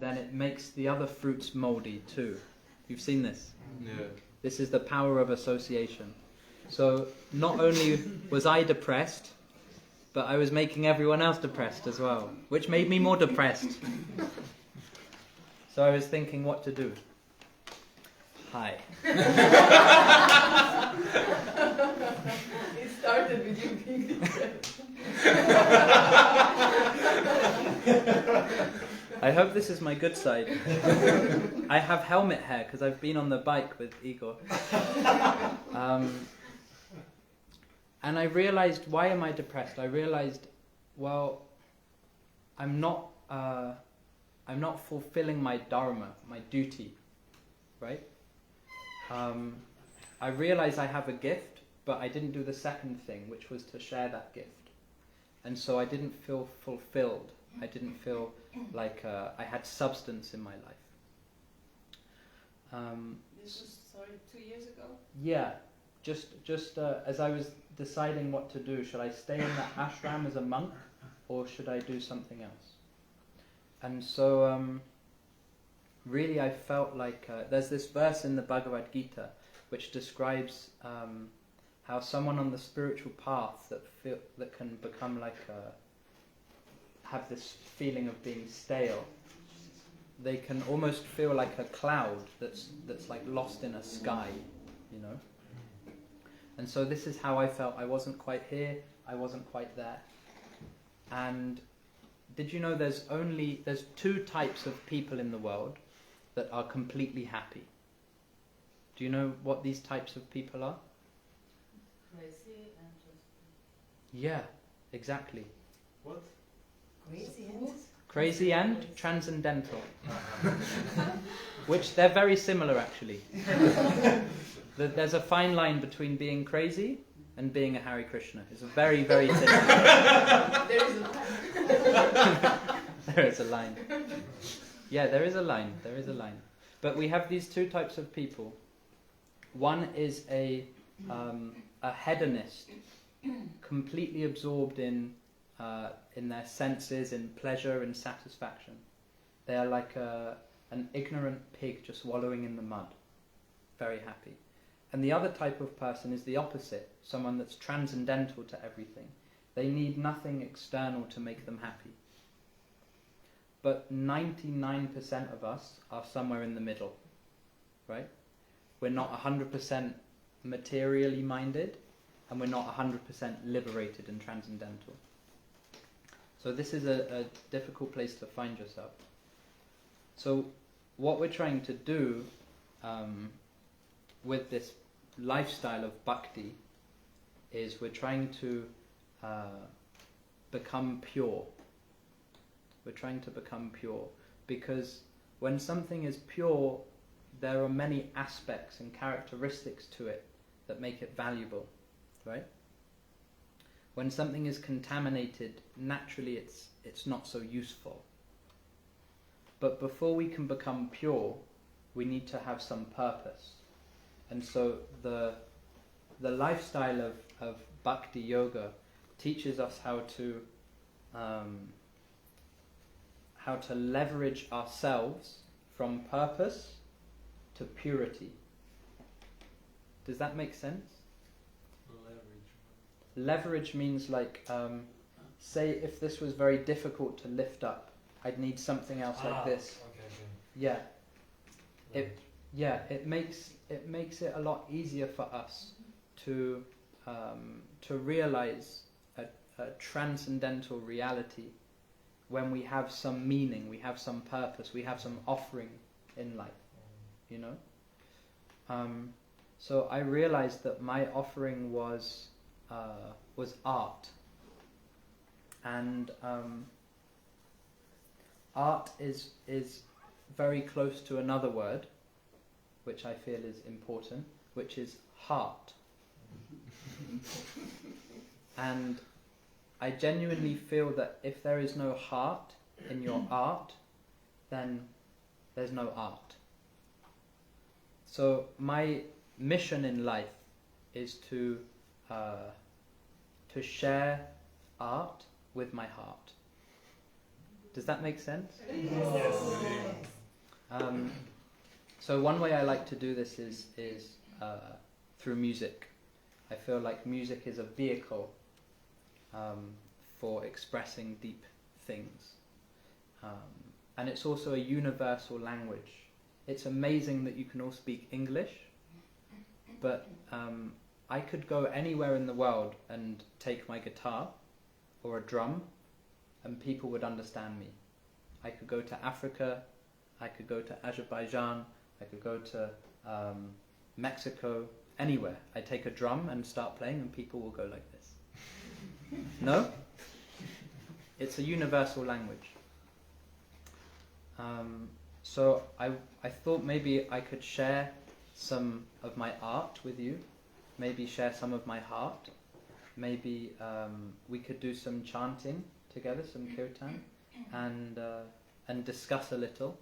then it makes the other fruits moldy too. You've seen this? Yeah. This is the power of association. So not only was I depressed, but I was making everyone else depressed as well, which made me more depressed. So I was thinking what to do. Hi. It started with you being depressed. I hope this is my good side. I have helmet hair because I've been on the bike with Igor. And I realized, why am I depressed? I realized, well, I'm not fulfilling my dharma, my duty, right? I realized I have a gift, but I didn't do the second thing, which was to share that gift. And so I didn't feel fulfilled. I didn't feel like I had substance in my life. This was, 2 years ago? Yeah, just as I was deciding what to do, should I stay in that ashram as a monk, or should I do something else? And so really I felt like there's this verse in the Bhagavad Gita which describes how someone on the spiritual path that can become like have this feeling of being stale. They can almost feel like a cloud that's like lost in a sky, you know. And so this is how I felt. I wasn't quite here, I wasn't quite there. And did you know there's two types of people in the world that are completely happy? Do you know what these types of people are? Crazy and just... Yeah, exactly. What? Crazy and? Crazy and transcendental. Which they're very similar actually. There's a fine line between being crazy and being a Hare Krishna. It's a very, very thin line. There is a line. There is a line. Yeah, there is a line. There is a line. But we have these two types of people. One is a hedonist, completely absorbed in their senses, in pleasure and satisfaction. They are like an ignorant pig just wallowing in the mud, very happy. And the other type of person is the opposite, someone that's transcendental to everything. They need nothing external to make them happy. But 99% of us are somewhere in the middle, right? We're not 100% materially minded, and we're not 100% liberated and transcendental. So this is a difficult place to find yourself. So what we're trying to do with this lifestyle of bhakti is we're trying to become pure. We're trying to become pure because when something is pure, there are many aspects and characteristics to it that make it valuable, right? When something is contaminated, naturally it's not so useful. But before we can become pure, we need to have some purpose. And so the lifestyle of bhakti yoga teaches us how to leverage ourselves from purpose to purity. Does that make sense? Leverage means like, say if this was very difficult to lift up, I'd need something else like this. Okay. Yeah. It makes it a lot easier for us to realize a transcendental reality when we have some meaning, we have some purpose, we have some offering in life, you know. So I realized that my offering was art, and art is very close to another word which I feel is important, which is heart. And I genuinely feel that if there is no heart in your art, then there's no art. So my mission in life is to share art with my heart. Does that make sense? Yes. So one way I like to do this is through music. I feel like music is a vehicle for expressing deep things. And it's also a universal language. It's amazing that you can all speak English, but I could go anywhere in the world and take my guitar or a drum and people would understand me. I could go to Africa, I could go to Azerbaijan, I could go to Mexico, anywhere. I take a drum and start playing and people will go like this. No? It's a universal language. So I thought maybe I could share some of my art with you, maybe share some of my heart, maybe we could do some chanting together, some kirtan, and discuss a little,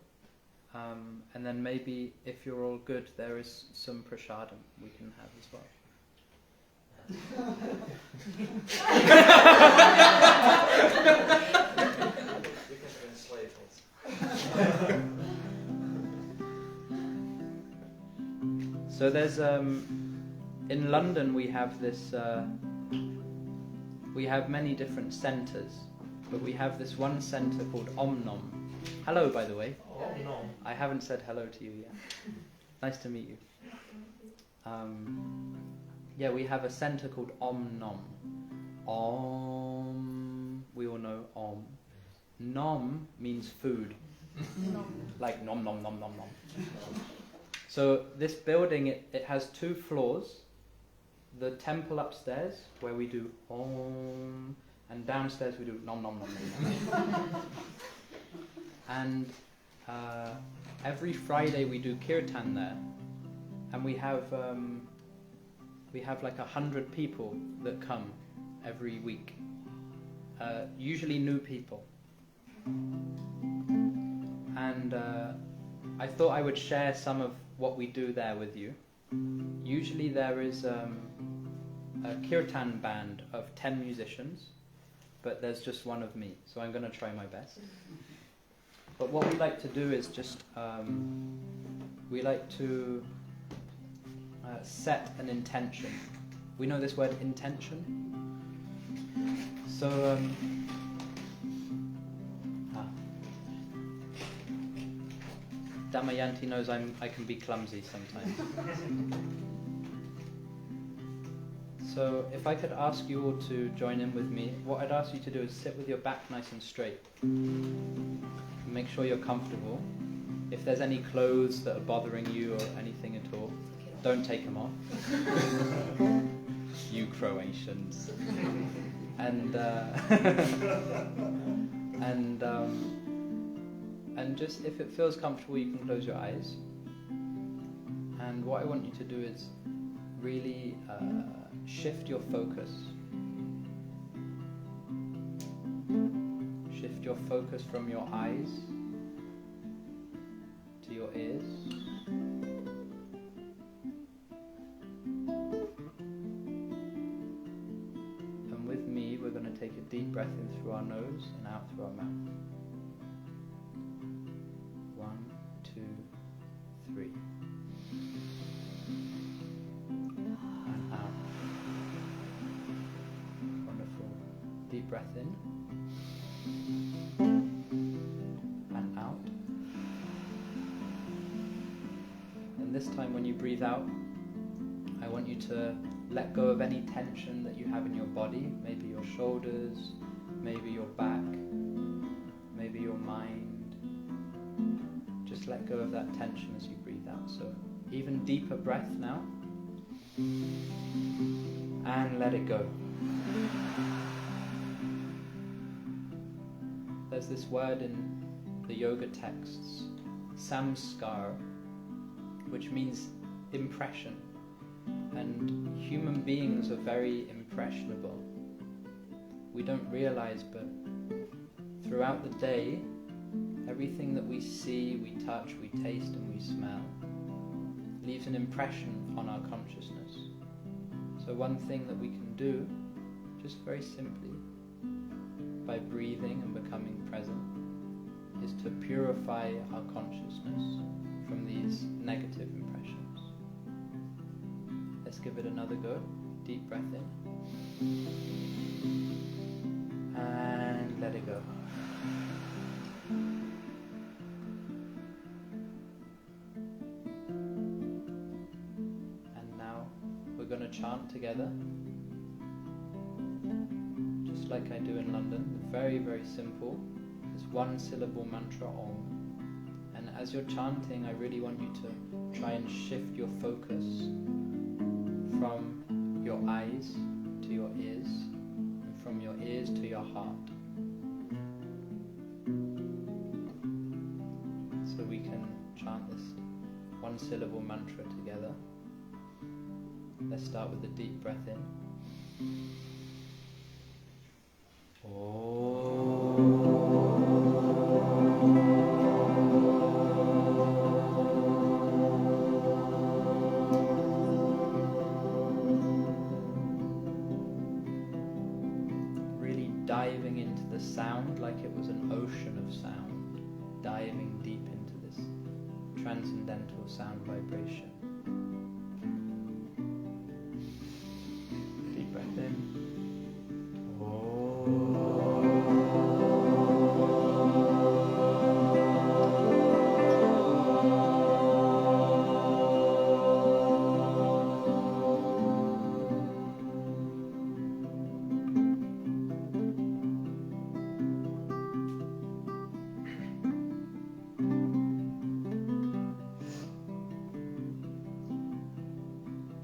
and then maybe if you're all good there is some prasadam we can have as well. You can translate also. So there's in London we have this we have many different centers, but we have this one center called Om. Hello, by the way. Oh no. I haven't said hello to you yet. Nice to meet you. Yeah, we have a center called Om. Om. We all know Om. Nom means food. Like nom nom nom nom nom. So this building, it has 2 floors. The temple upstairs, where we do Om, and downstairs we do nom nom nom nom nom. And every Friday we do Kirtan there, and we have like 100 people that come every week. Usually new people. And I thought I would share some of what we do there with you. Usually there is a Kirtan band of 10 musicians, but there's just one of me, so I'm going to try my best. But what we like to do is just, we like to set an intention. We know this word intention? So, Damayanti knows I can be clumsy sometimes. So if I could ask you all to join in with me, what I'd ask you to do is sit with your back nice and straight. Make sure you're comfortable. If there's any clothes that are bothering you or anything at all, don't take them off. You Croatians. And just if it feels comfortable, you can close your eyes. And what I want you to do is really shift your focus. Shift your focus from your eyes to your ears. And with me, we're going to take a deep breath in through our nose and out through our mouth. 1, 2, 3. And out. Wonderful. Deep breath in. And out. And this time when you breathe out, I want you to let go of any tension that you have in your body, maybe your shoulders, maybe your back, maybe your mind. Just let go of that tension as you breathe out. So even deeper breath now. And let it go. There's this word in the yoga texts, samskar, which means impression. And human beings are very impressionable. We don't realize, but throughout the day, everything that we see, we touch, we taste and we smell leaves an impression on our consciousness. So one thing that we can do, just very simply, by breathing and becoming present, is to purify our consciousness from these these negative impressions. Let's give it another go. Deep breath in. And let it go. And now we're going to chant together, just like I do in London. Very, very simple. It's one syllable mantra, Om. And as you're chanting, I really want you to try and shift your focus from your eyes to your ears, and from your ears to your heart. So we can chant this one syllable mantra together. Let's start with a deep breath in. Really diving into the sound like it was an ocean of sound, diving deep into this transcendental sound vibration. Deep breath in.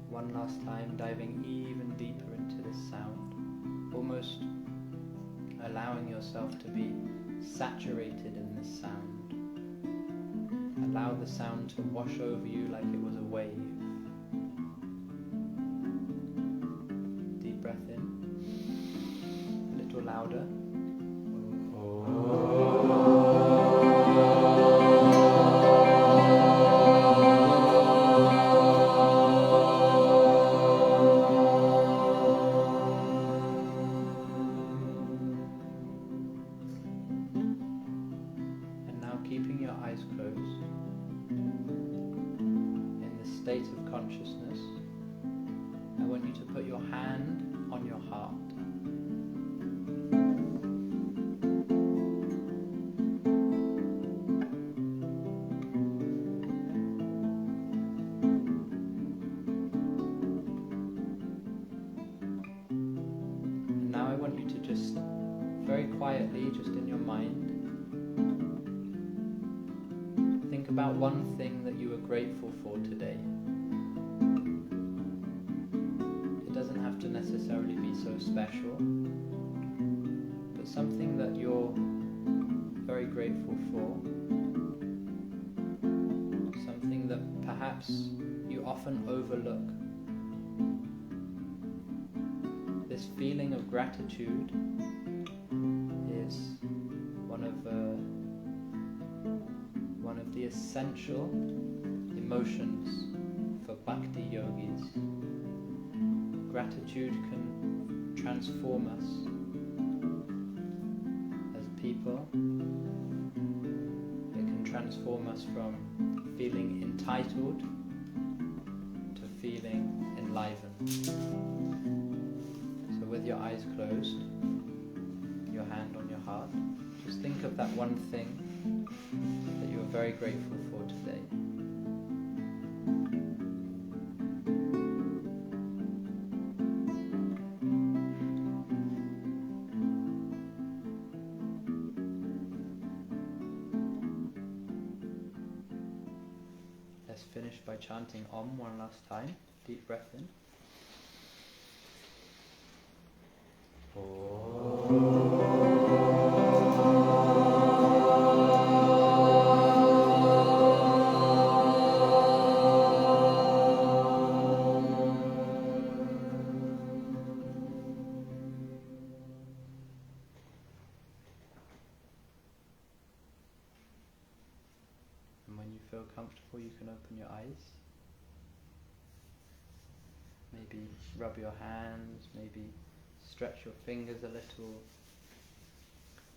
One last time, diving even deeper into this sound, almost allowing yourself to be saturated in this sound. Allow the sound to wash over you like it was a wave. Deep breath in, a little louder. Keeping your eyes closed, in this state of consciousness, I want you to put your hand on your heart. And now I want you to just very quietly, just in your mind, think about one thing that you are grateful for today. It doesn't have to necessarily be so special, but something that you're very grateful for, something that perhaps you often overlook. This feeling of gratitude is one of the essential emotions for Bhakti yogis. Gratitude can transform us as people. It can transform us from feeling entitled to feeling enlivened. So with your eyes closed, your hand on your heart, just think of that one thing that you are very grateful for today. Let's finish by chanting Om one last time. Deep breath in. Feel comfortable, you can open your eyes. Maybe rub your hands, maybe stretch your fingers a little.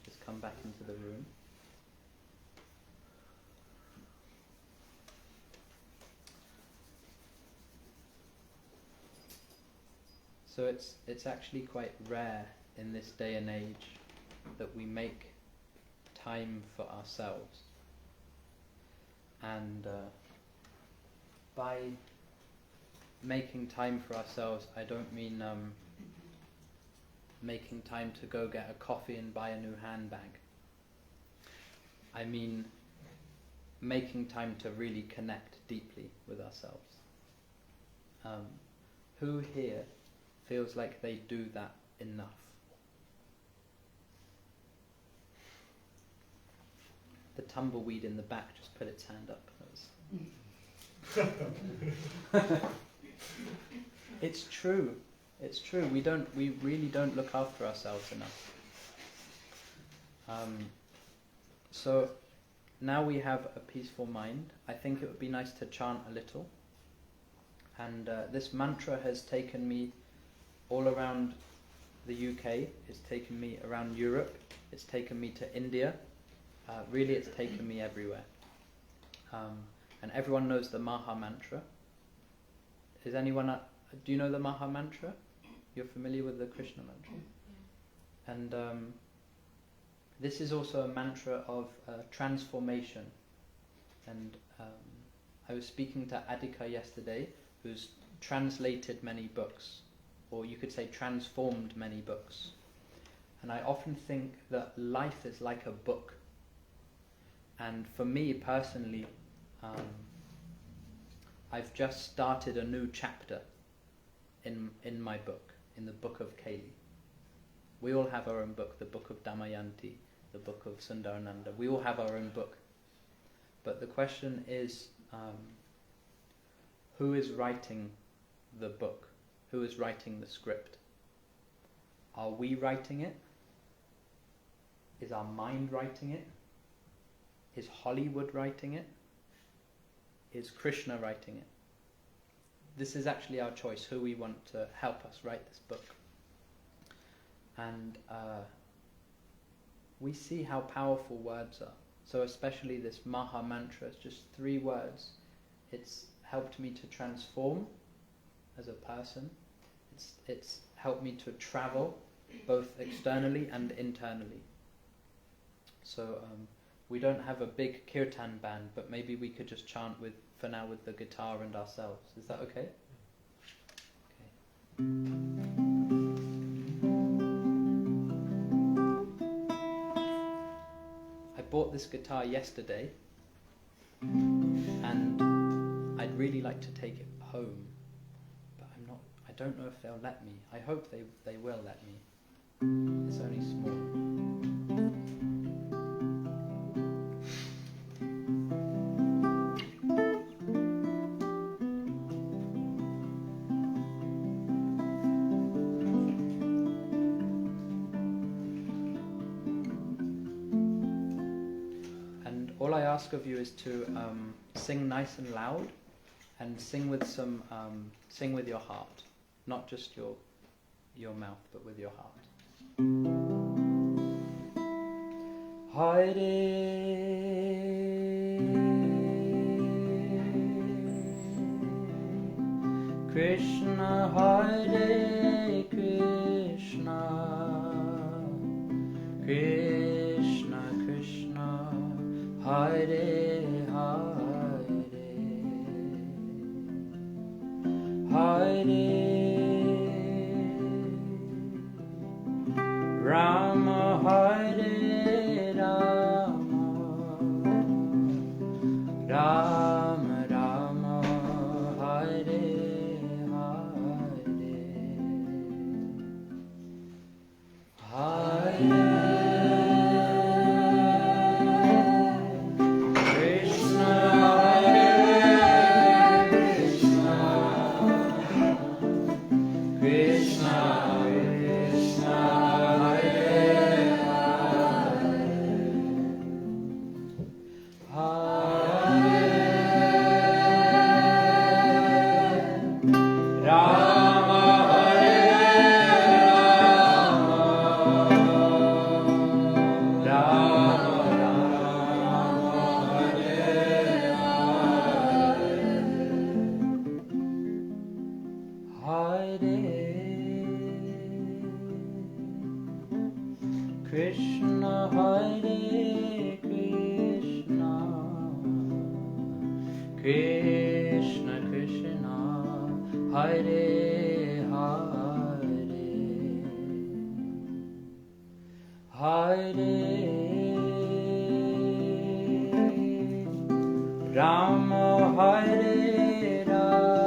Just come back into the room. So it's actually quite rare in this day and age that we make time for ourselves. And by making time for ourselves, I don't mean making time to go get a coffee and buy a new handbag. I mean making time to really connect deeply with ourselves. Who here feels like they do that enough? The tumbleweed in the back just put its hand up. It's true. It's true. We really don't look after ourselves enough. So now we have a peaceful mind. I think it would be nice to chant a little. And this mantra has taken me all around the UK. It's taken me around Europe. It's taken me to India. Really, it's taken me everywhere. And everyone knows the Maha Mantra. Is anyone? Do you know the Maha Mantra? You're familiar with the Krishna Mantra? And this is also a mantra of transformation. And I was speaking to Adhika yesterday, who's translated many books, or you could say transformed many books. And I often think that life is like a book. And for me personally, I've just started a new chapter in my book, in the book of Keli. We all have our own book, the book of Damayanti, the book of Sundarananda. We all have our own book. But the question is, who is writing the book? Who is writing the script? Are we writing it? Is our mind writing it? Is Hollywood writing it? Is Krishna writing it? This is actually our choice, who we want to help us write this book. And we see how powerful words are. So especially this Maha Mantra, it's just 3 words. It's helped me to transform as a person. It's helped me to travel, both externally and internally. So we don't have a big Kirtan band, but maybe we could just chant for now with the guitar and ourselves. Is that okay? I bought this guitar yesterday, and I'd really like to take it home, but I don't know if they'll let me. I hope they will let me. It's only small. All I ask of you is to sing nice and loud, and sing with your heart, not just your mouth, but with your heart. Hare Krishna, Hare Krishna, Krishna Krishna, Hare Hare, Hare Rama, Hare Rama, Rama Rama, Hare Hare, Hare Krishna, Krishna Krishna Hare Hare Hare Rama Hare Rama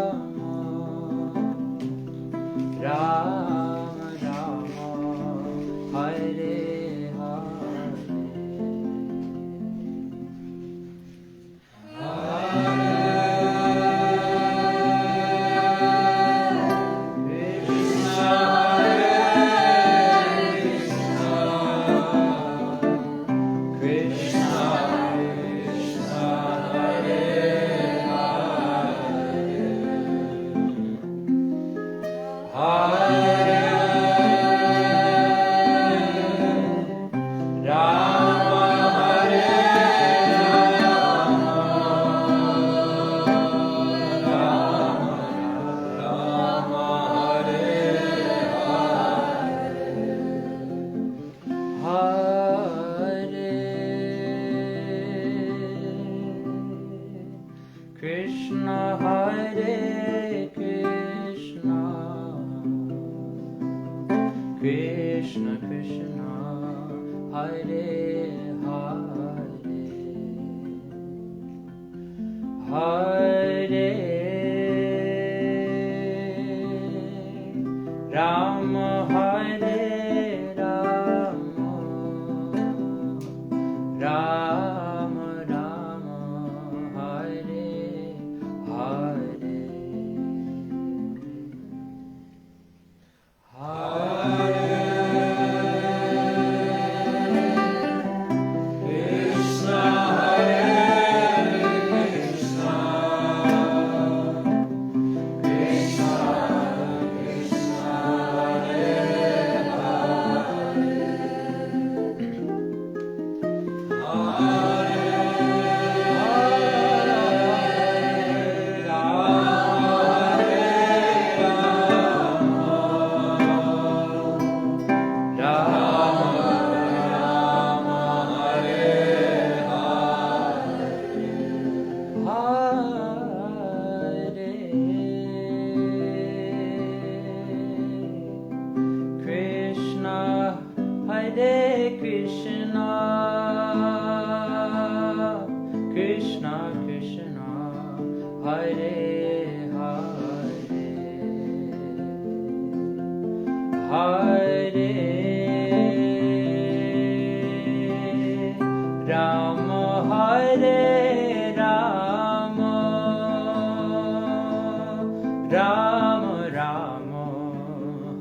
Rama Rama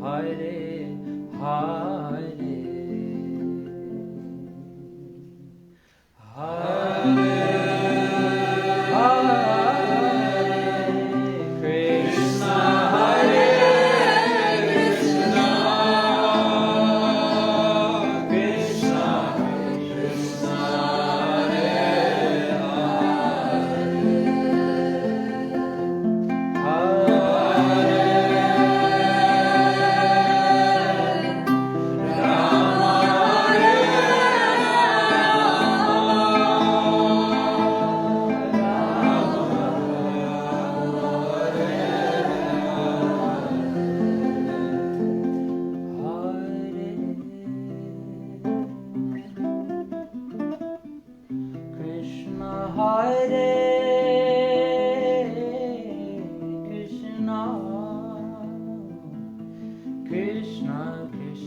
Hare Krishna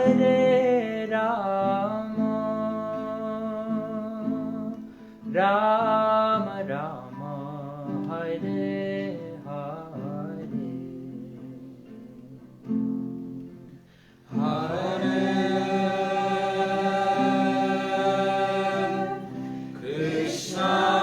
Hare Rama, Rama Rama, Hare Hare, Hare Krishna,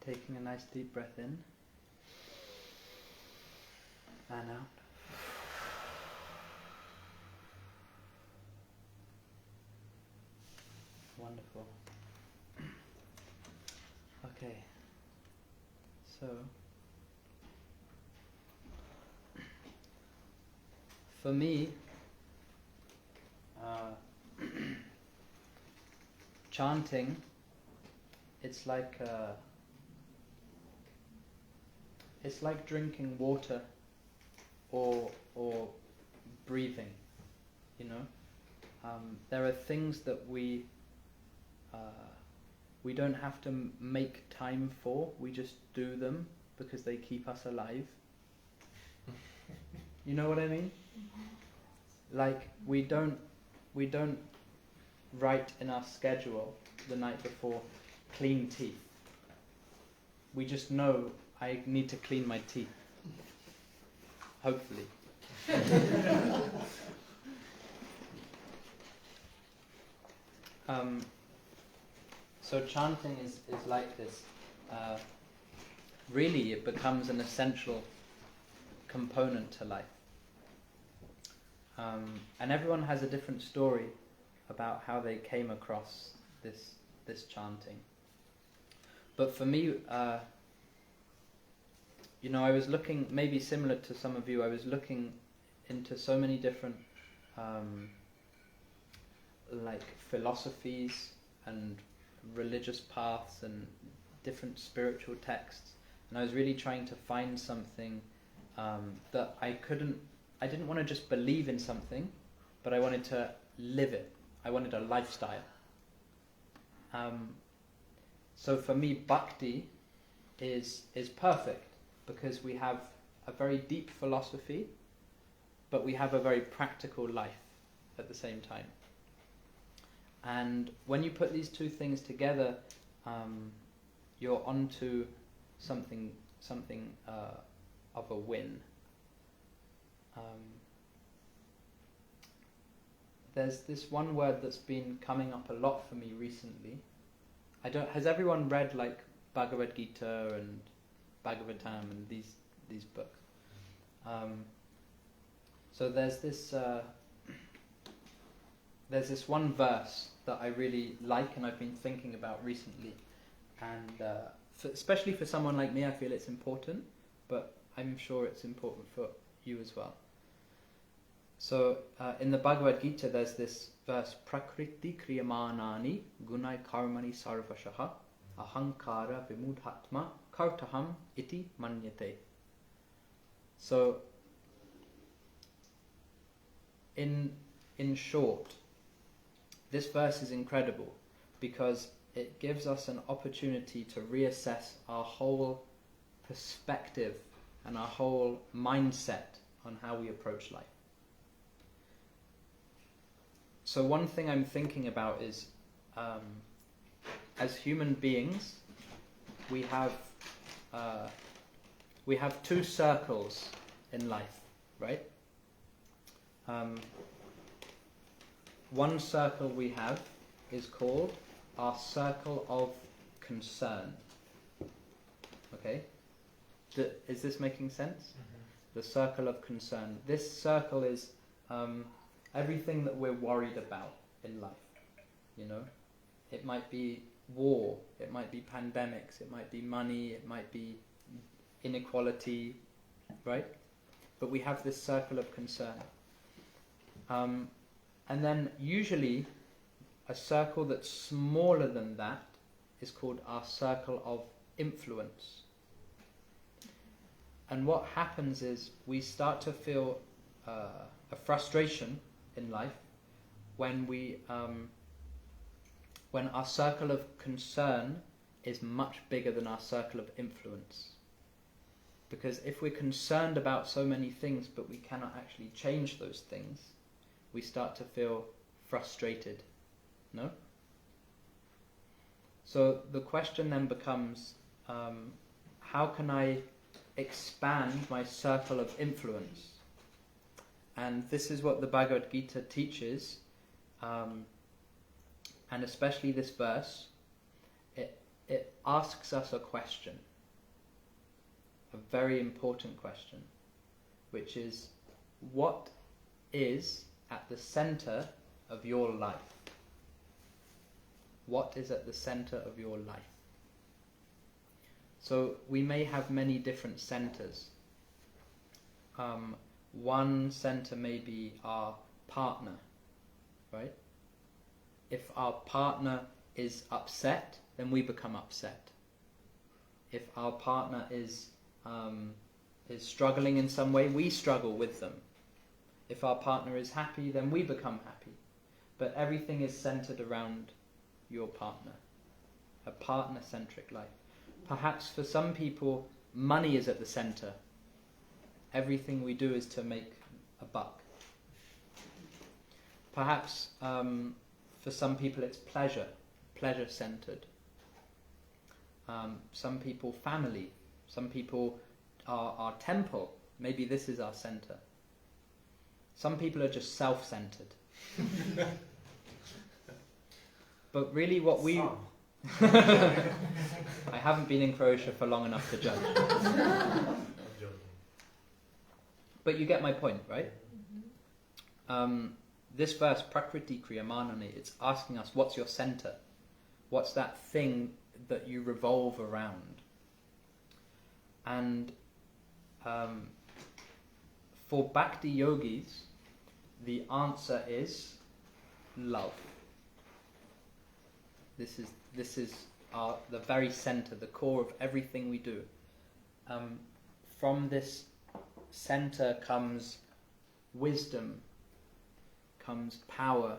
taking a nice deep breath in and out. Wonderful. Okay, so for me, chanting, it's like drinking water or breathing, you know. There are things that we don't have to make time for. We just do them because they keep us alive. You know what I mean? Like we don't write in our schedule the night before, clean teeth. We just know I need to clean my teeth. Hopefully. So chanting is like this. Really, it becomes an essential component to life. And everyone has a different story about how they came across this chanting. But for me, you know, I was looking, maybe similar to some of you, I was looking into so many different like philosophies and religious paths and different spiritual texts, and I was really trying to find something that I didn't want to just believe in something, but I wanted to live it. I wanted a lifestyle. So for me, Bhakti is perfect because we have a very deep philosophy, but we have a very practical life at the same time. And when you put these two things together, you're onto something of a win. There's this one word that's been coming up a lot for me recently. Has everyone read like Bhagavad Gita and Bhagavatam and these books? So there's this one verse that I really like and I've been thinking about recently, and especially for someone like me, I feel it's important, but I'm sure it's important for you as well. So in the Bhagavad Gita, there's this verse: Prakriti kriyamanani gunai karmani sarvashaha ahankara vimudhatma kartaham iti manyate. So in short, this verse is incredible because it gives us an opportunity to reassess our whole perspective and our whole mindset on how we approach life. So one thing I'm thinking about is, as human beings, we have two circles in life, right? One circle we have is called our circle of concern. Okay? Is this making sense? The circle of concern. This circle is everything that we're worried about in life. You know? It might be war, it might be pandemics, it might be money, it might be inequality, right? But we have this circle of concern. And then usually a circle that's smaller than that is called our circle of influence. And what happens is we start to feel a frustration in life when when our circle of concern is much bigger than our circle of influence. Because if we're concerned about so many things but we cannot actually change those things, we start to feel frustrated. No? So the question then becomes, how can I expand my circle of influence? And this is what the Bhagavad Gita teaches, and especially this verse, it asks us a question, a very important question, which is, what is at the center of your life? What is at the center of your life? So we may have many different centers. One center may be our partner, right? If our partner is upset, then we become upset. If our partner is struggling in some way, we struggle with them. If our partner is happy, then we become happy. But everything is centered around your partner. A partner-centric life. Perhaps for some people, money is at the center. Everything we do is to make a buck. Perhaps for some people it's pleasure-centered. Some people family. Some people are temple. Maybe this is our center. Some people are just self-centered. But really what we... I haven't been in Croatia for long enough to judge. But you get my point, right? This verse, Prakriti Kriyamanani, it's asking us, what's your center? What's that thing that you revolve around? And for Bhakti yogis, the answer is love. This is the very center, the core of everything we do. From this center comes wisdom, comes power,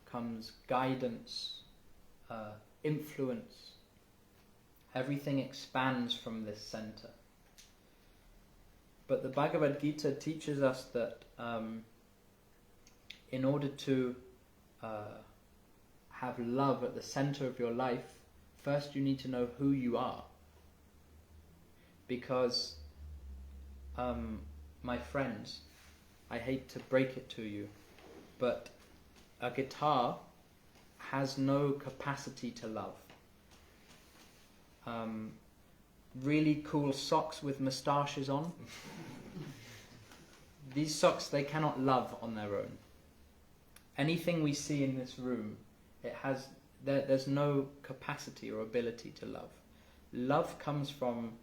comes guidance, influence. Everything expands from this center. But the Bhagavad Gita teaches us that in order to have love at the center of your life, first you need to know who you are. Because, my friends, I hate to break it to you, but a guitar has no capacity to love. Really cool socks with moustaches on. These socks, they cannot love on their own. Anything we see in this room, there's no capacity or ability to love. Love comes from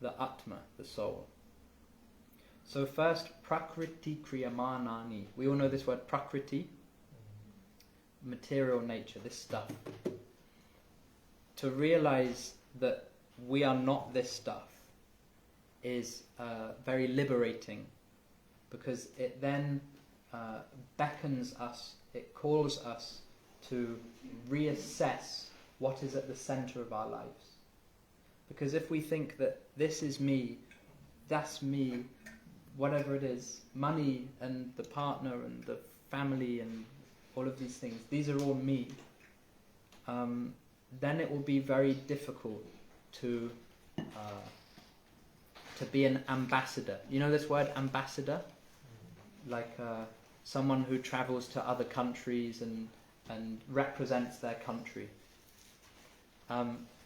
the Atma, the soul. So first, Prakriti Kriyamanani. We all know this word Prakriti. Material nature, this stuff. To realize that we are not this stuff is very liberating, because it then beckons us, it calls us to reassess what is at the center of our lives. Because if we think that this is me, that's me, whatever it is, money and the partner and the family and all of these things, these are all me, then it will be very difficult to be an ambassador. You know this word ambassador? Like someone who travels to other countries and and represents their country.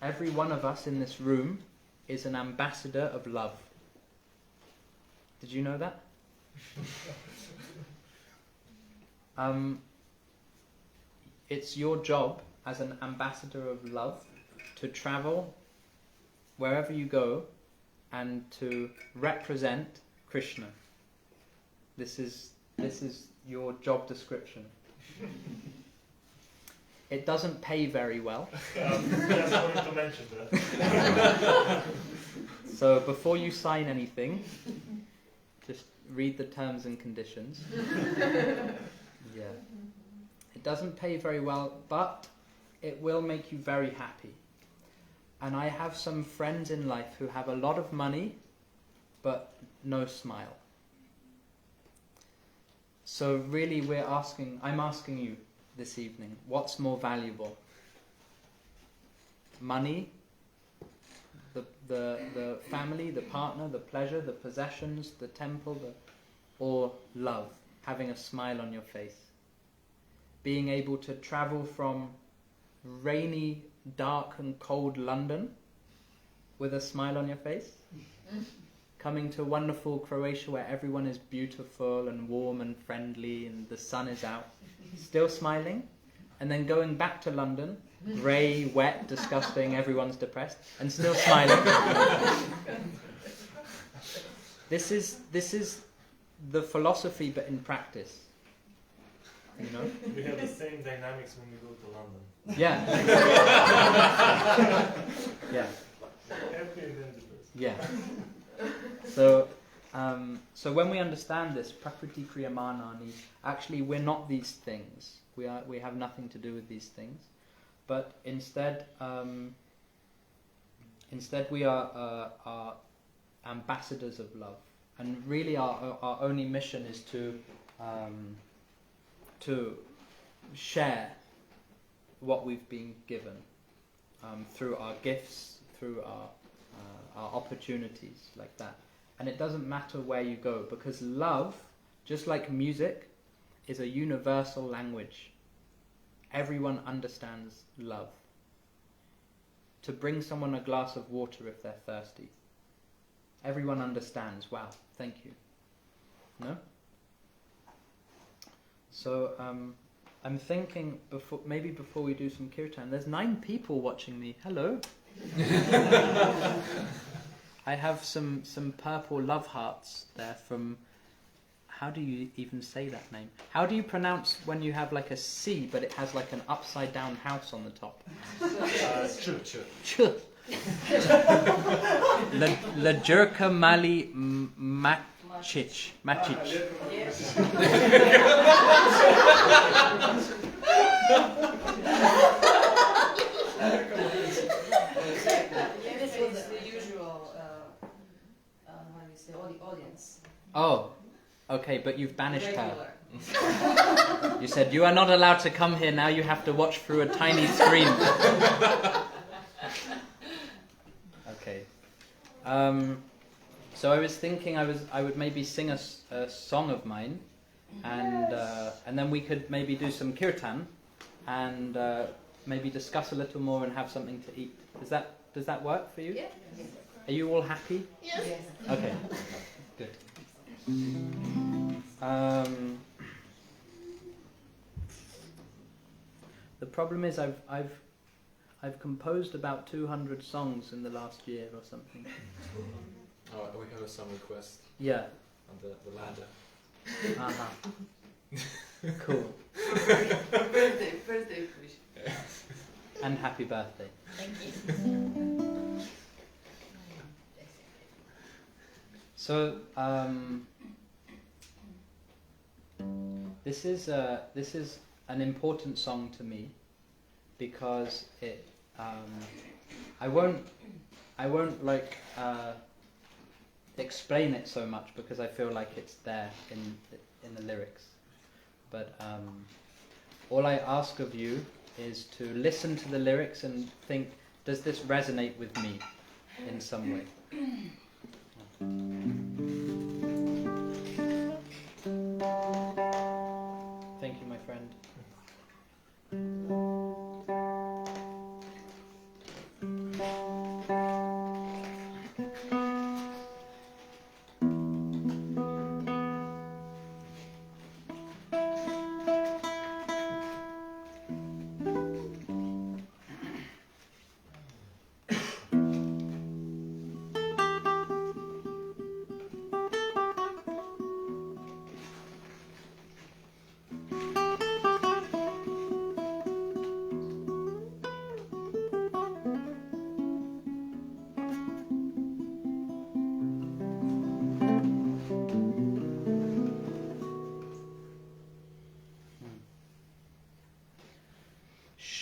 Every one of us in this room is an ambassador of love. Did you know that? It's your job as an ambassador of love to travel wherever you go and to represent Krishna. This is your job description. It doesn't pay very well. Just wanted to mention that. So before you sign anything, just read the terms and conditions. Yeah. It doesn't pay very well, but it will make you very happy. And I have some friends in life who have a lot of money, but no smile. So really I'm asking you this evening, what's more valuable? Money, the family, the partner, the pleasure, the possessions, the temple, or love, having a smile on your face? Being able to travel from rainy, dark and cold London with a smile on your face? Coming to wonderful Croatia where everyone is beautiful and warm and friendly and the sun is out, still smiling? And then going back to London, grey, wet, disgusting, everyone's depressed, and still smiling? This is the philosophy but in practice. You know? We have the same dynamics when we go to London. Yeah. Yeah. Happy and then depressed. Yeah. So when we understand this, prakriti kriyamanani, actually we're not these things. We have nothing to do with these things, but instead we are ambassadors of love, and really our only mission is to share what we've been given through our gifts, through our opportunities, like that. And it doesn't matter where you go, because love, just like music, is a universal language. Everyone understands love. To bring someone a glass of water if they're thirsty, everyone understands, wow, thank you. No? So I'm thinking before we do some kirtan, there's 9 people watching me. Hello. I have some purple love hearts there from, how do you even say that name? How do you pronounce when you have like a C but it has like an upside down house on the top? Ch. Lajurka Mali Macic. This is the usual, how do you say, audience. Oh, okay, but you've banished Regular. her. You said, you are not allowed to come here, now you have to watch through a tiny screen. Okay. So I was thinking I would maybe sing a song of mine, and then we could maybe do some kirtan, and maybe discuss a little more and have something to eat. Does that work for you? Yeah. Are you all happy? Yes. Okay. Good. The problem is I've composed about 200 songs in the last year or something. Oh, we have a song request Yeah. on the ladder. Uh-huh. Cool. Birthday wish. And happy birthday. Thank you. So this is an important song to me because it I won't like explain it so much because I feel like it's there in the lyrics, but all I ask of you is to listen to the lyrics and think, does this resonate with me in some way? Thank you, my friend.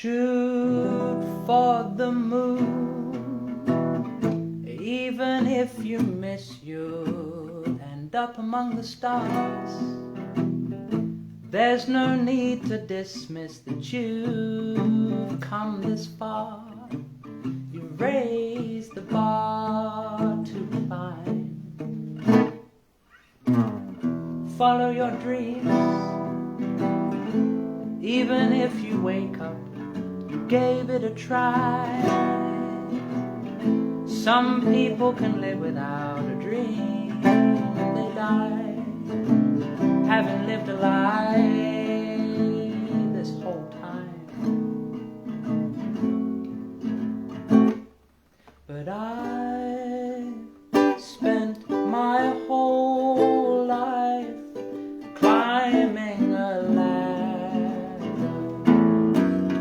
Shoot for the moon. Even if you miss, you'll end up among the stars. There's no need to dismiss that you've come this far. You raise the bar to climb. Follow your dreams. Even if you wake up, you gave it a try. Some people can live without a dream and they die. Haven't lived a lie this whole time. But I spent my whole life climbing a ladder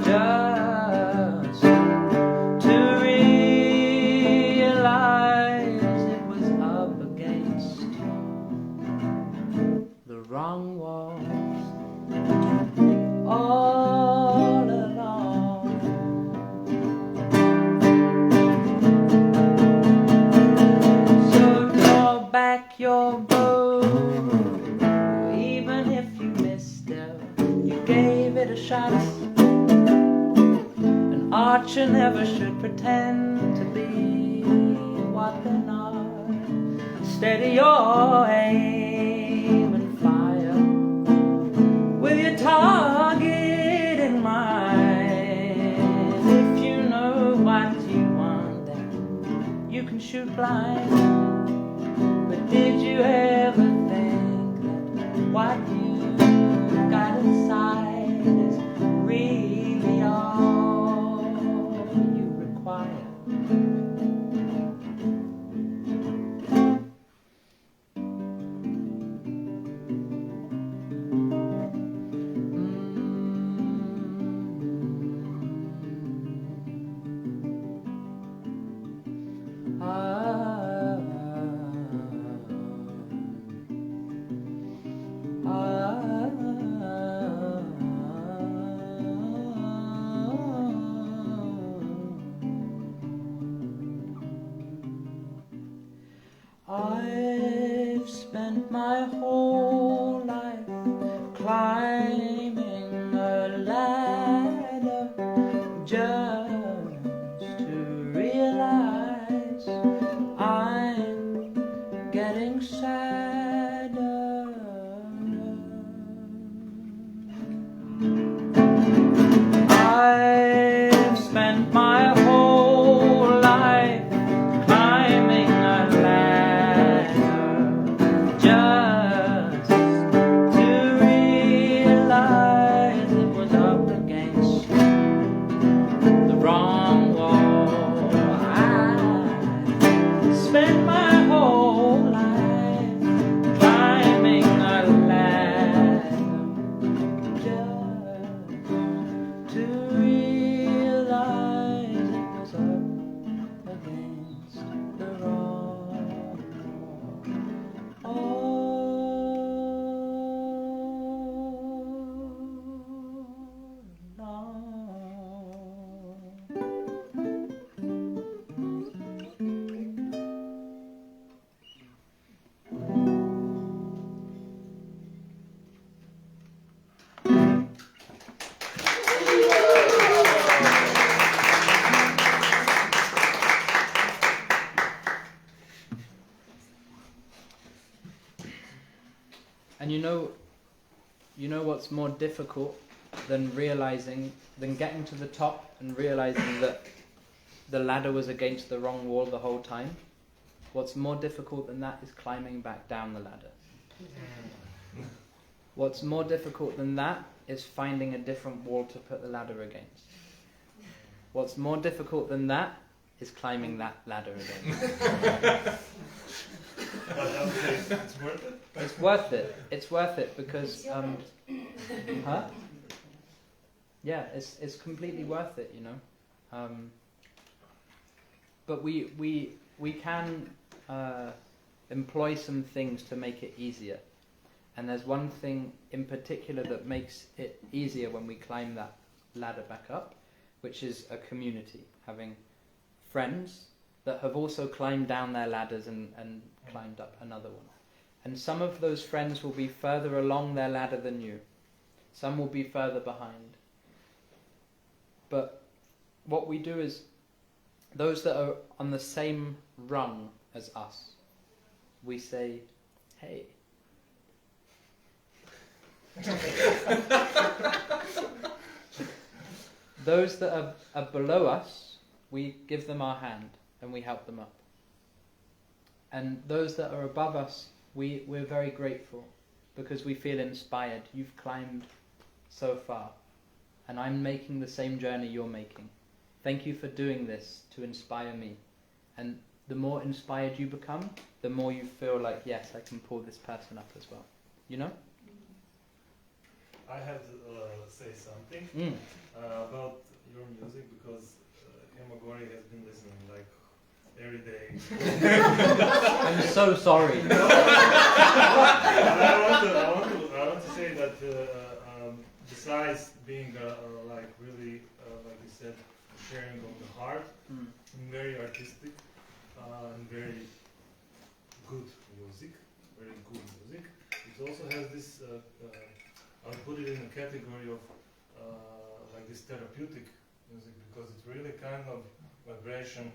just to realize it was up against the wrong walls all along. So draw back your bow, even if you missed it, you gave it a shot. An archer never should pretend to be what they're not. Steady your aim and fire with your target in mind. If you know what you want, then you can shoot blind. But did you ever think that what you got inside is really all you require? I've spent my whole life climbing a ladder just to realize I'm getting sadder. I've spent my whole life climbing a ladder just to realize it was up against the wrong wall. I spent my whole life climbing a ladder just to realize it was up against the wrong wall. All And you know what's more difficult than getting to the top and realizing that the ladder was against the wrong wall the whole time? What's more difficult than that is climbing back down the ladder. What's more difficult than that is finding a different wall to put the ladder against. What's more difficult than that is climbing that ladder again. But I would say it's worth it. It's worth it. It's worth it because, huh? Yeah, it's completely worth it, you know. But we can employ some things to make it easier. And there's one thing in particular that makes it easier when we climb that ladder back up, which is a community, having friends that have also climbed down their ladders and climbed up another one. And some of those friends will be further along their ladder than you. Some will be further behind. But what we do is, those that are on the same rung as us, we say, hey. Those that are below us, we give them our hand and we help them up. And those that are above us, we're very grateful because we feel inspired. You've climbed so far, and I'm making the same journey you're making. Thank you for doing this to inspire me. And the more inspired you become, the more you feel like, yes, I can pull this person up as well. You know? I have to say something about your music, because Hemagori has been listening like every day. I'm so sorry. I want to say that besides being like really, like you said, sharing of the heart, very artistic and very good music, it also has this, I would put it in a category of like this therapeutic music, because it's really kind of vibration,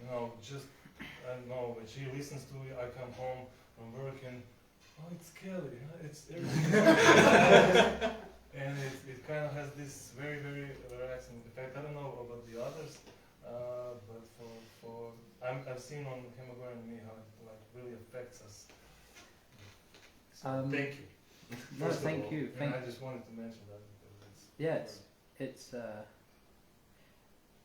you know, just, I don't know, when she listens to it, I come home from work and, oh, it's Keli, it's everything. And it kind of has this very, very relaxing effect. I don't know about the others, but for I've seen on Hemagori and me how it like really affects us. So thank you. No, thank you. I just wanted to mention that because it's it's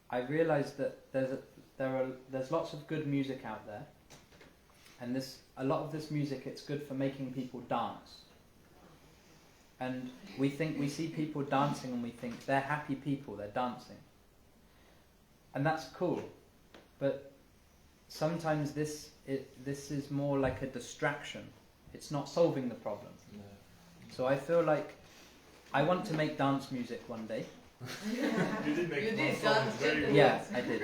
I realised that there's lots of good music out there, and a lot of this music, it's good for making people dance. And we see people dancing and we think they're happy people, they're dancing. And that's cool. But sometimes this is more like a distraction. It's not solving the problem. No. So I feel like I want to make dance music one day. You did make You one did song dance very well. Yeah, I did.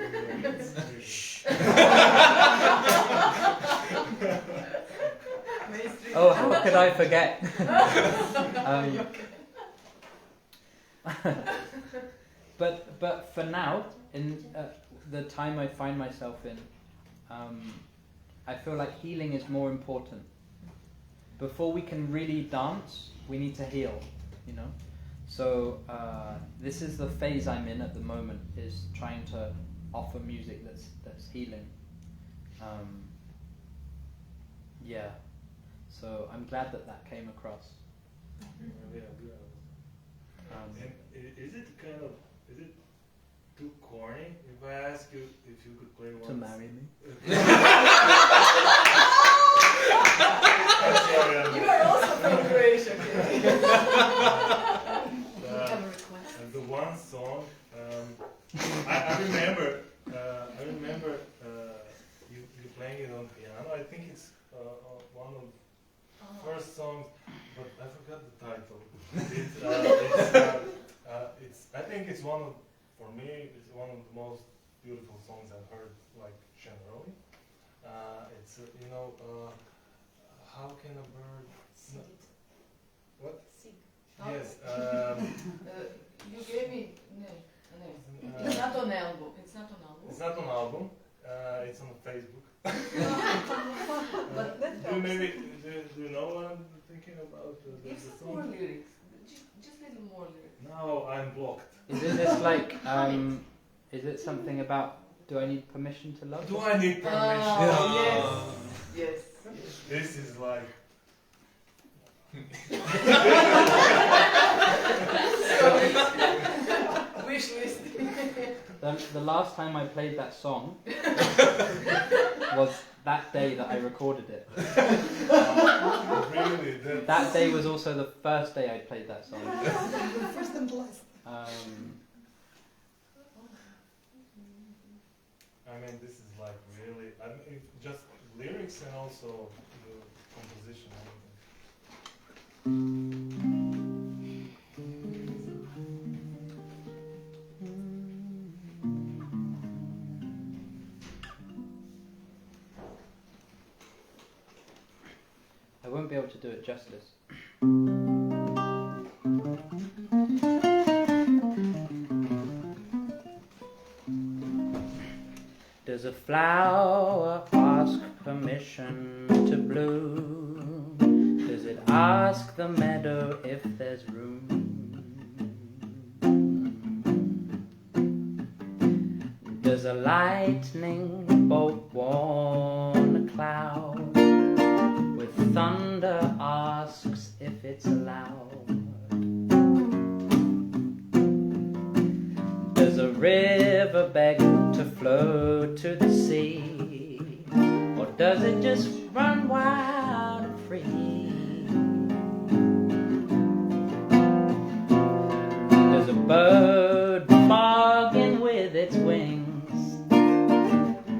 Shh. Oh, how could I forget? But for now, in the time I find myself in, I feel like healing is more important. Before we can really dance, we need to heal, you know? So this is the phase I'm in at the moment, is trying to offer music that's healing. Yeah. So I'm glad that came across. Yeah, good. And is it too corny if I ask you if you could play one? To marry me? I'm sorry, You are also from Croatia. and the one song, I remember you playing it on piano. I think it's one of the first songs, but I forgot the title. I think it's for me, it's one of the most beautiful songs I've heard, like generally. It's how can a bird sing? What? Sing. Yes. You gave me it's not on album. It's not on album. It's not on album. It's on Facebook. But that do you know what I'm thinking about? Give some more lyrics. Just little more lyrics. No, I'm blocked. Is it this like, is it something about, do I need permission to love? Do I need permission? Oh, yes. This is like... Wish list. The last time I played that song was that day that I recorded it. Really? That day was also the first day I played that song. First and last. I mean, this is like really... I mean, just lyrics and also the composition. won't be able to do it justice. Does a flower ask permission to bloom? Does it ask the meadow if there's room? Does a lightning bolt warn a cloud? With thunder asks if it's allowed? Does a river beg to flow to the sea? Or does it just run wild and free? Does a bird bargain with its wings,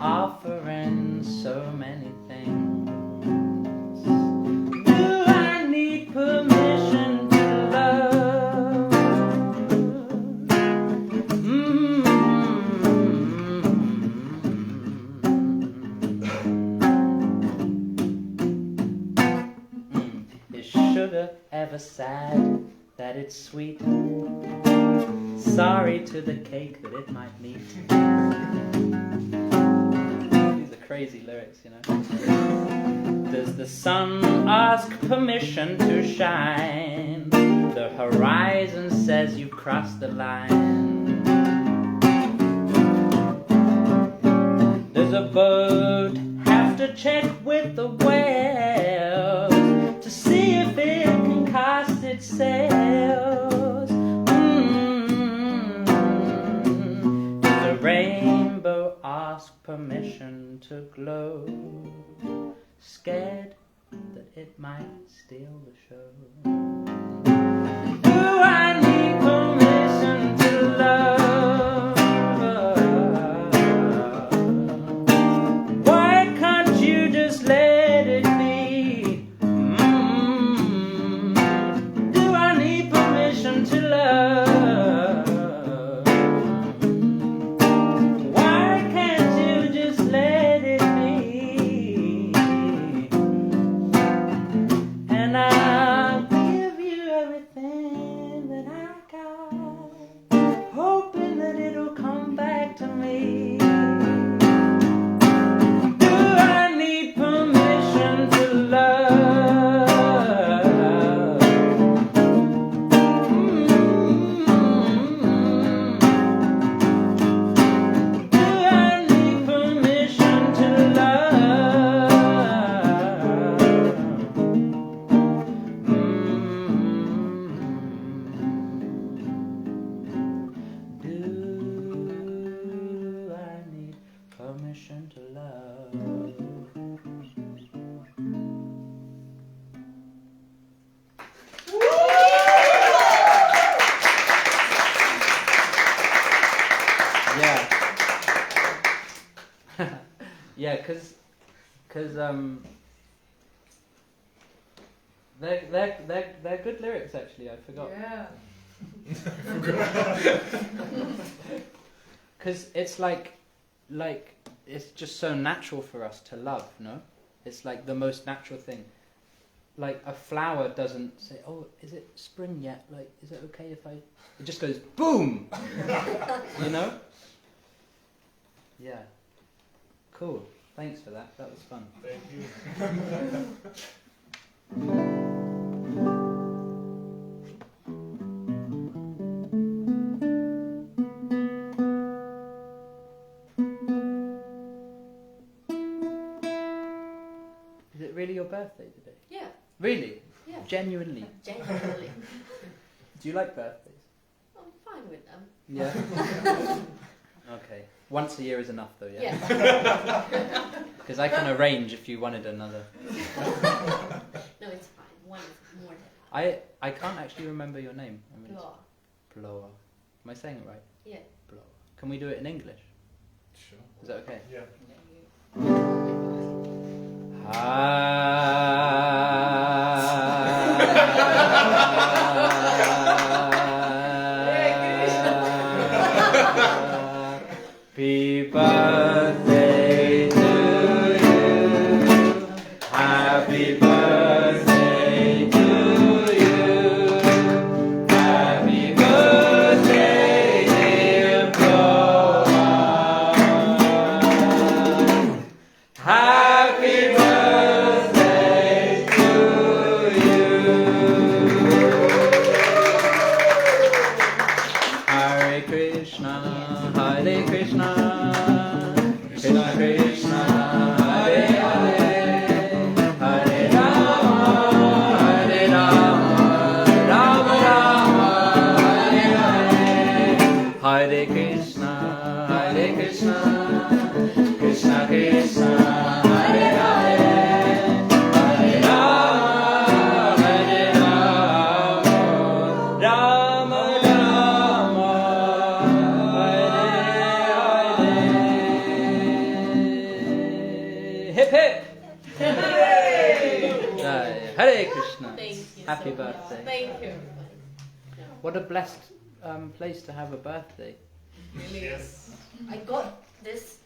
offering so many things? Do I need permission to love? Is sugar ever sad that it's sweet? Sorry to the cake that it might meet. These are crazy lyrics, you know. Does the sun ask permission to shine? The horizon says you've crossed the line. Does a bird have to check with the whale to see if it can cast its sails? Does a rainbow ask permission to glow, scared that it might steal the show? Do I need permission to love? Why can't you just let it be? Do I need permission to love? Why can't you just let it be? And I'll give you everything that I got, hoping that it'll come back to me. Do I need permission to love? Do I need permission to love? Do I need permission to love? Yeah. Yeah, because they're good lyrics actually. I forgot. Yeah. Because it's like it's just so natural for us to love, no? It's like the most natural thing. Like a flower doesn't say, "Oh, is it spring yet? Like, is it okay if I?" It just goes boom, you know? Yeah. Cool. Thanks for that. That was fun. Thank you. Is it really your birthday today? Yeah. Really? Yeah. Genuinely? Genuinely. Do you like birthdays? I'm fine with them. Yeah. Okay. Once a year is enough, though. Yeah. Yeah. Because I can arrange if you wanted another. No, it's fine. One is more than I can't actually remember your name. I mean, law. Ploa. Am I saying it right? Yeah. Ploa. Can we do it in English? Sure. Is that okay? Yeah. Happy birthday to you. Happy birthday. Rama Rama, Hare Hare. Hip hip! Jai. Hare Krishna. Thank you. Happy so birthday. Much. Thank you. What a blessed place to have a birthday. Yes. I got this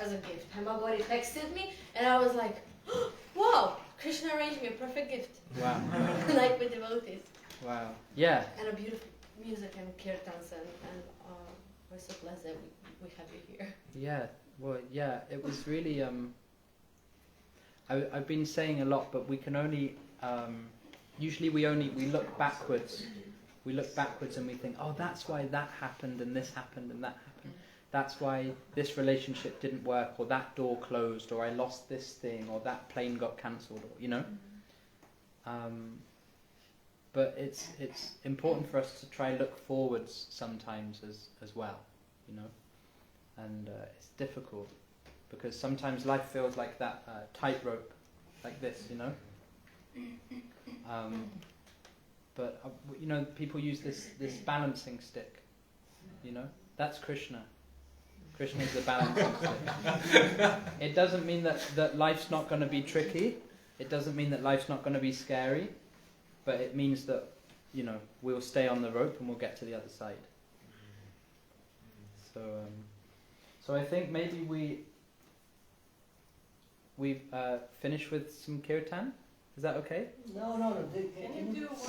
as a gift. Hamagori texted me, and I was like, "Wow, Krishna arranged me a perfect gift." Wow. Like with devotees. Wow. Yeah. And a beautiful music and kirtans, and we're so blessed that we have you here. Yeah. Well, yeah. It was really. I've been saying a lot, but we can only. Usually, we look backwards. We look backwards and we think, oh, that's why that happened and this happened and that happened. That's why this relationship didn't work, or that door closed, or I lost this thing, or that plane got cancelled, or, you know. But it's important for us to try look forwards sometimes as well, you know. And it's difficult because sometimes life feels like that tightrope, like this, you know. But you know, people use this balancing stick, you know. That's Krishna. Krishna is the balancing stick. It doesn't mean that life's not going to be tricky. It doesn't mean that life's not going to be scary. But it means that, you know, we'll stay on the rope and we'll get to the other side. So I think maybe we've finished with some kirtan. Is that okay? No. Can you do one?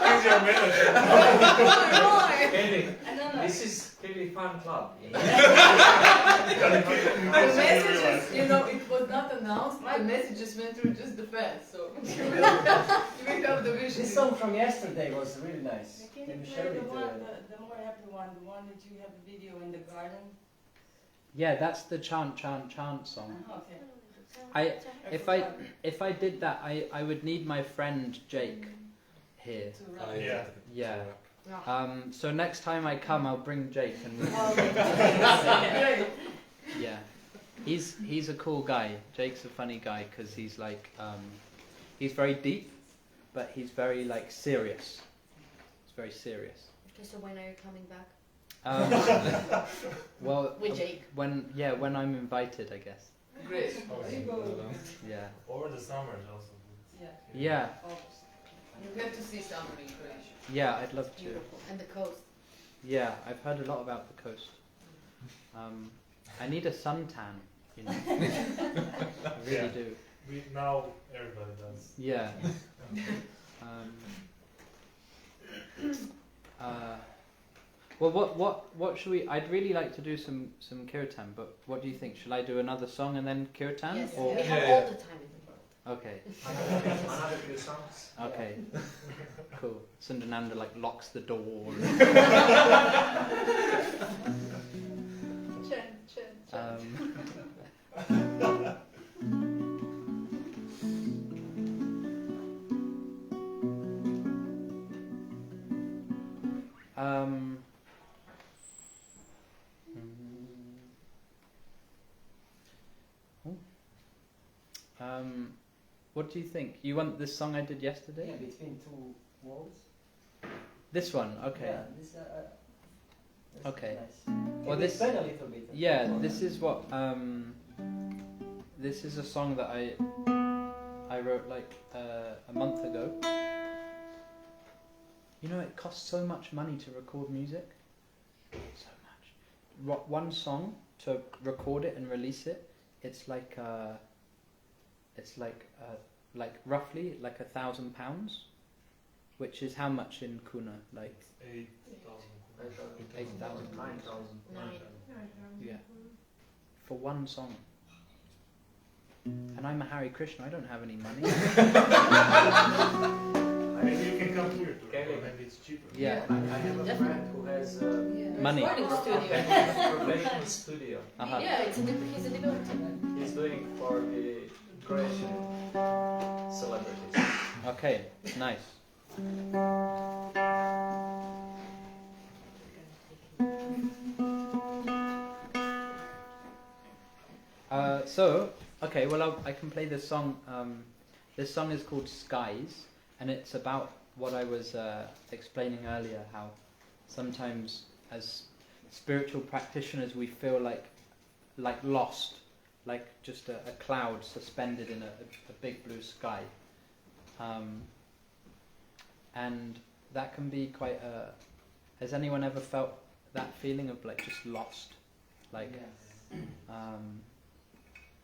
Here's your manager. Keli, No. this is Keli fan club. The messages, you know, it was not announced. The messages went through just the fast, so you will have the vision. This song from yesterday was really nice. Can Can you you share play it? the more happy one, the one that you have a video in the garden? Yeah, that's the chant song. Okay. If I did that, I would need my friend Jake here. To run. Yeah. Yeah. So next time I come, I'll bring Jake and yeah, he's a cool guy. Jake's a funny guy because he's like he's very deep, but he's very like serious. He's very serious. Okay, so when are you coming back? Well, With Jake. when I'm invited, I guess. Great. Yeah. Over the summer is also good. Yeah. You have to see summer in Croatia. Yeah, I'd love to. Beautiful. And the coast. Yeah, I've heard a lot about the coast. I need a suntan, you know. I really Yeah. do. Now everybody does. Yeah. Well, what should we? I'd really like to do some kirtan, but what do you think? Shall I do another song and then kirtan? Yes, Or we have Yeah. all the time in the world. okay, Another few songs. okay, cool. Sundananda like locks the door. What do you think? You want this song I did yesterday? Yeah, between two walls. This one, okay. Yeah, this, that's Okay. Nice. Well, Can you this- explain a little bit? Yeah, this is what this is a song that I wrote like a month ago. You know, it costs so much money to record music. So much. One song to record it and release it, it's like roughly like £1,000, which is how much in kuna? Like 8,000. 8,000. 9,000. 9. Yeah. For one song. And I'm a Hare Krishna, I don't have any money. Maybe you can come here to Keli. maybe it's cheaper. Yeah. I have a friend who has a Money. Recording studio. professional studio. Uh-huh. Yeah, he's a devotee. He's doing for the Croatian celebrities. Okay, nice. Okay, well I can play this song. This song is called Skies, And it's about what I was explaining earlier, how sometimes as spiritual practitioners we feel like lost, like just a cloud suspended in a big blue sky. And that can be quite has anyone ever felt that feeling of like just lost? Like, Yes.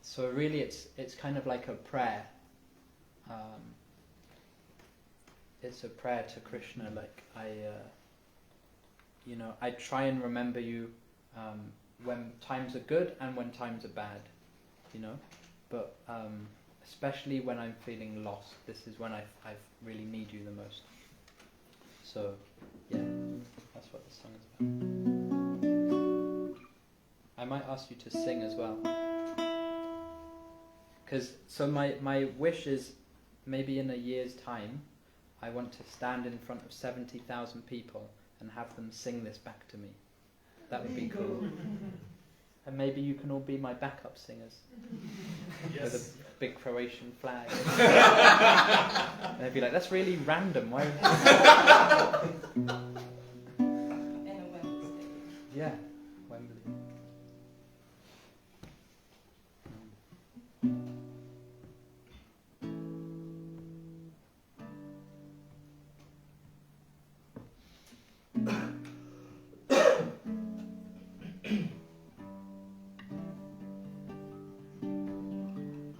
so really it's kind of like a prayer. It's a prayer to Krishna, like I try and remember you when times are good and when times are bad, but especially when I'm feeling lost, this is when I really need you the most. So yeah, that's what the song is about. I might ask you to sing as well, because my wish is maybe in a year's time I want to stand in front of 70,000 people and have them sing this back to me. That would be cool. And maybe you can all be my backup singers. Yes. With a big Croatian flag. And they'd be like, that's really random. Why? And a Wednesday. Yeah, Wembley.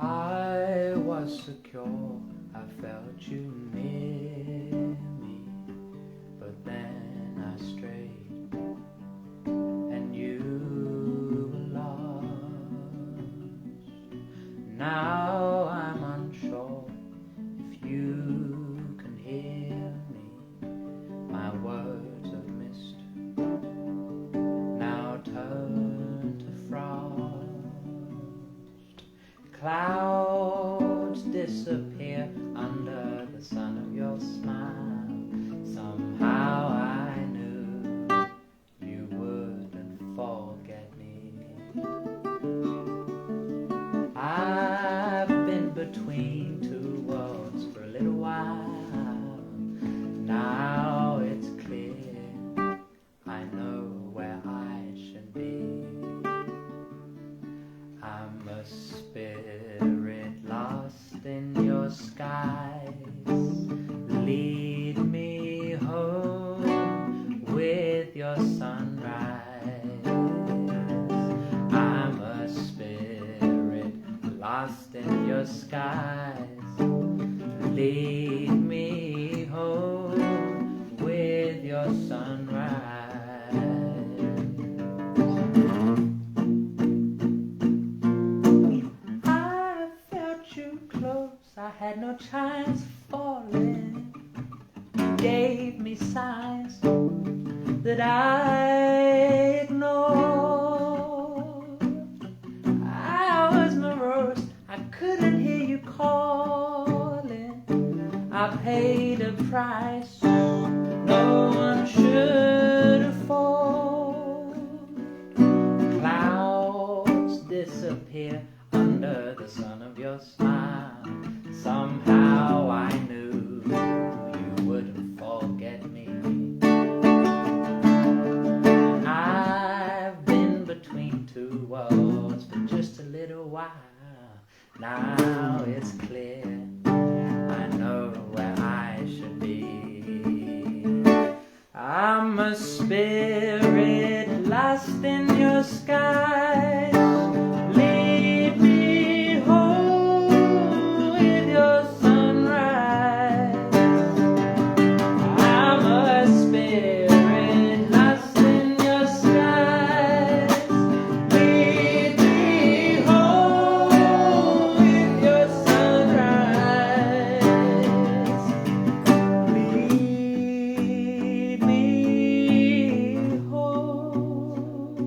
I was secure, I felt you near me, but then I strayed, and you were lost. Now I'm unsure if you can hear me, my words of mist now turn to frost. Clouds disappear under the sun of your smile. Somehow I knew you wouldn't forget me. I've been between two worlds for a little while. Now it's clear, I know where I should be. I'm a spirit lost in your skies. Lead me home with your sunrise. I'm a spirit lost in your skies. Lead me home with your sunrise. I had no chance of falling. You gave me signs that I ignored. I was morose, I couldn't hear you calling. I paid a price no one should afford. Clouds disappear under the sun of your smile. Somehow I knew you wouldn't forget me. I've been between two worlds for just a little while. Now it's clear, I know where I should be. I'm a spirit lost in your skies. Lead me home with your sunrise. I'm a spirit lost in your skies. Lead me home with your sunrise. Lead me home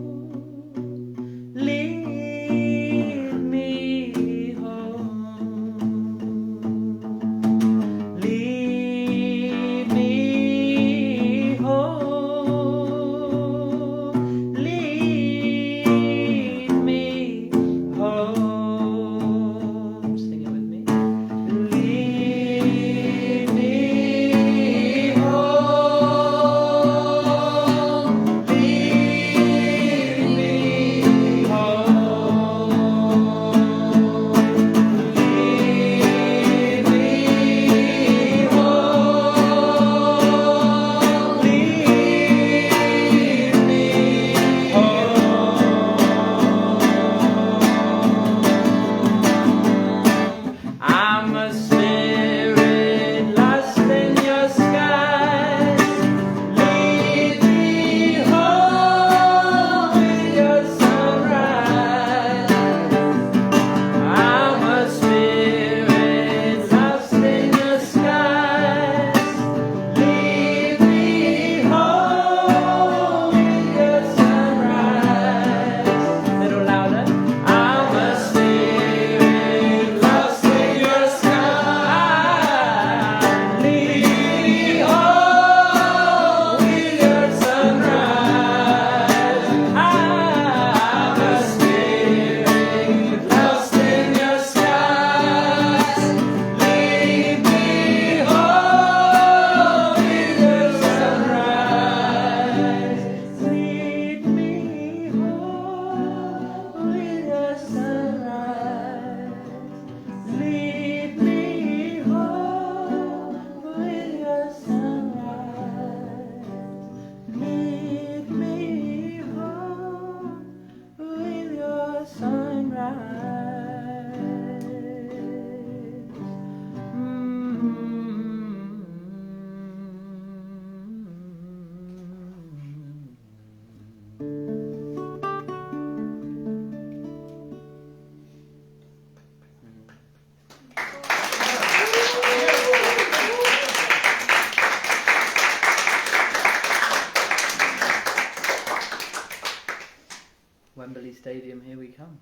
Stadium, here we come.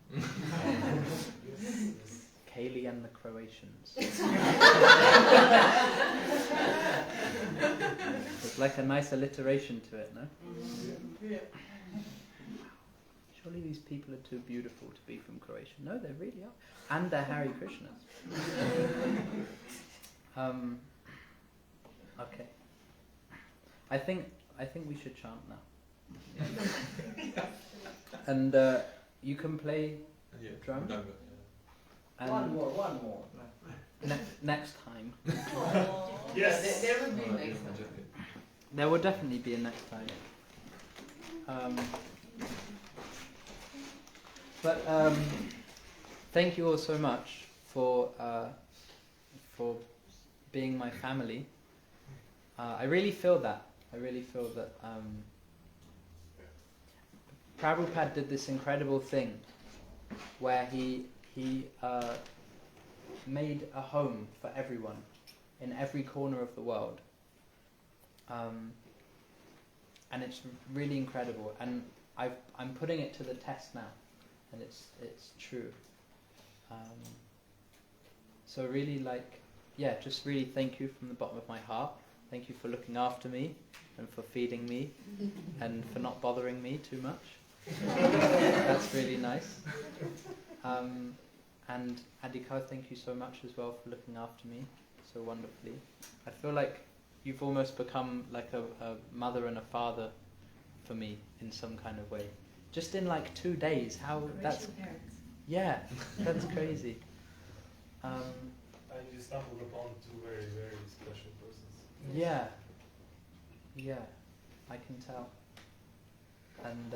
Keli and the Croatians. There's like a nice alliteration to it, no? Yeah. Surely these people are too beautiful to be from Croatia. No, they really are. And they're Hare Krishnas. Okay. I think we should chant now. And you can play Yeah. drum. Drum, And One more. next time. Yes. There will be next time. There will definitely be a next time. But thank you all so much for being my family. I really feel that. Prabhupada did this incredible thing where he made a home for everyone in every corner of the world. And it's really incredible. And I'm putting it to the test now, and it's true. So really, just really thank you from the bottom of my heart. Thank you for looking after me and for feeding me and for not bothering me too much. That's really nice. And Adhika, thank you so much as well for looking after me so wonderfully. I feel like you've almost become like a mother and a father for me in some kind of way. Just in like 2 days, that's crazy. And you stumbled upon two very, very special persons. Yeah, I can tell. And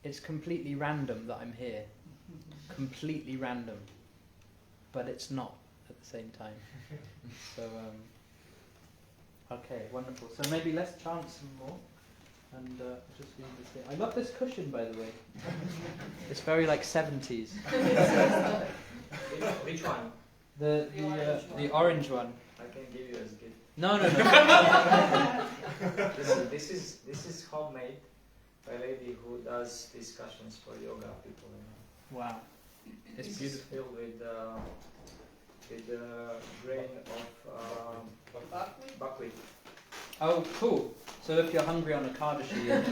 it's completely random that I'm here. Completely random. But it's not at the same time. So, okay, wonderful. So maybe let's chant some more. And just leave this here. I love this cushion, by the way. It's very like 70s. Which one? The orange one. I can give you as a gift. No. This is homemade by a lady who does discussions for yoga people. Wow. It's This beautiful. is filled with grain of buckwheat. Oh, cool. So if you're hungry on Ekadashi,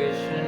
Hare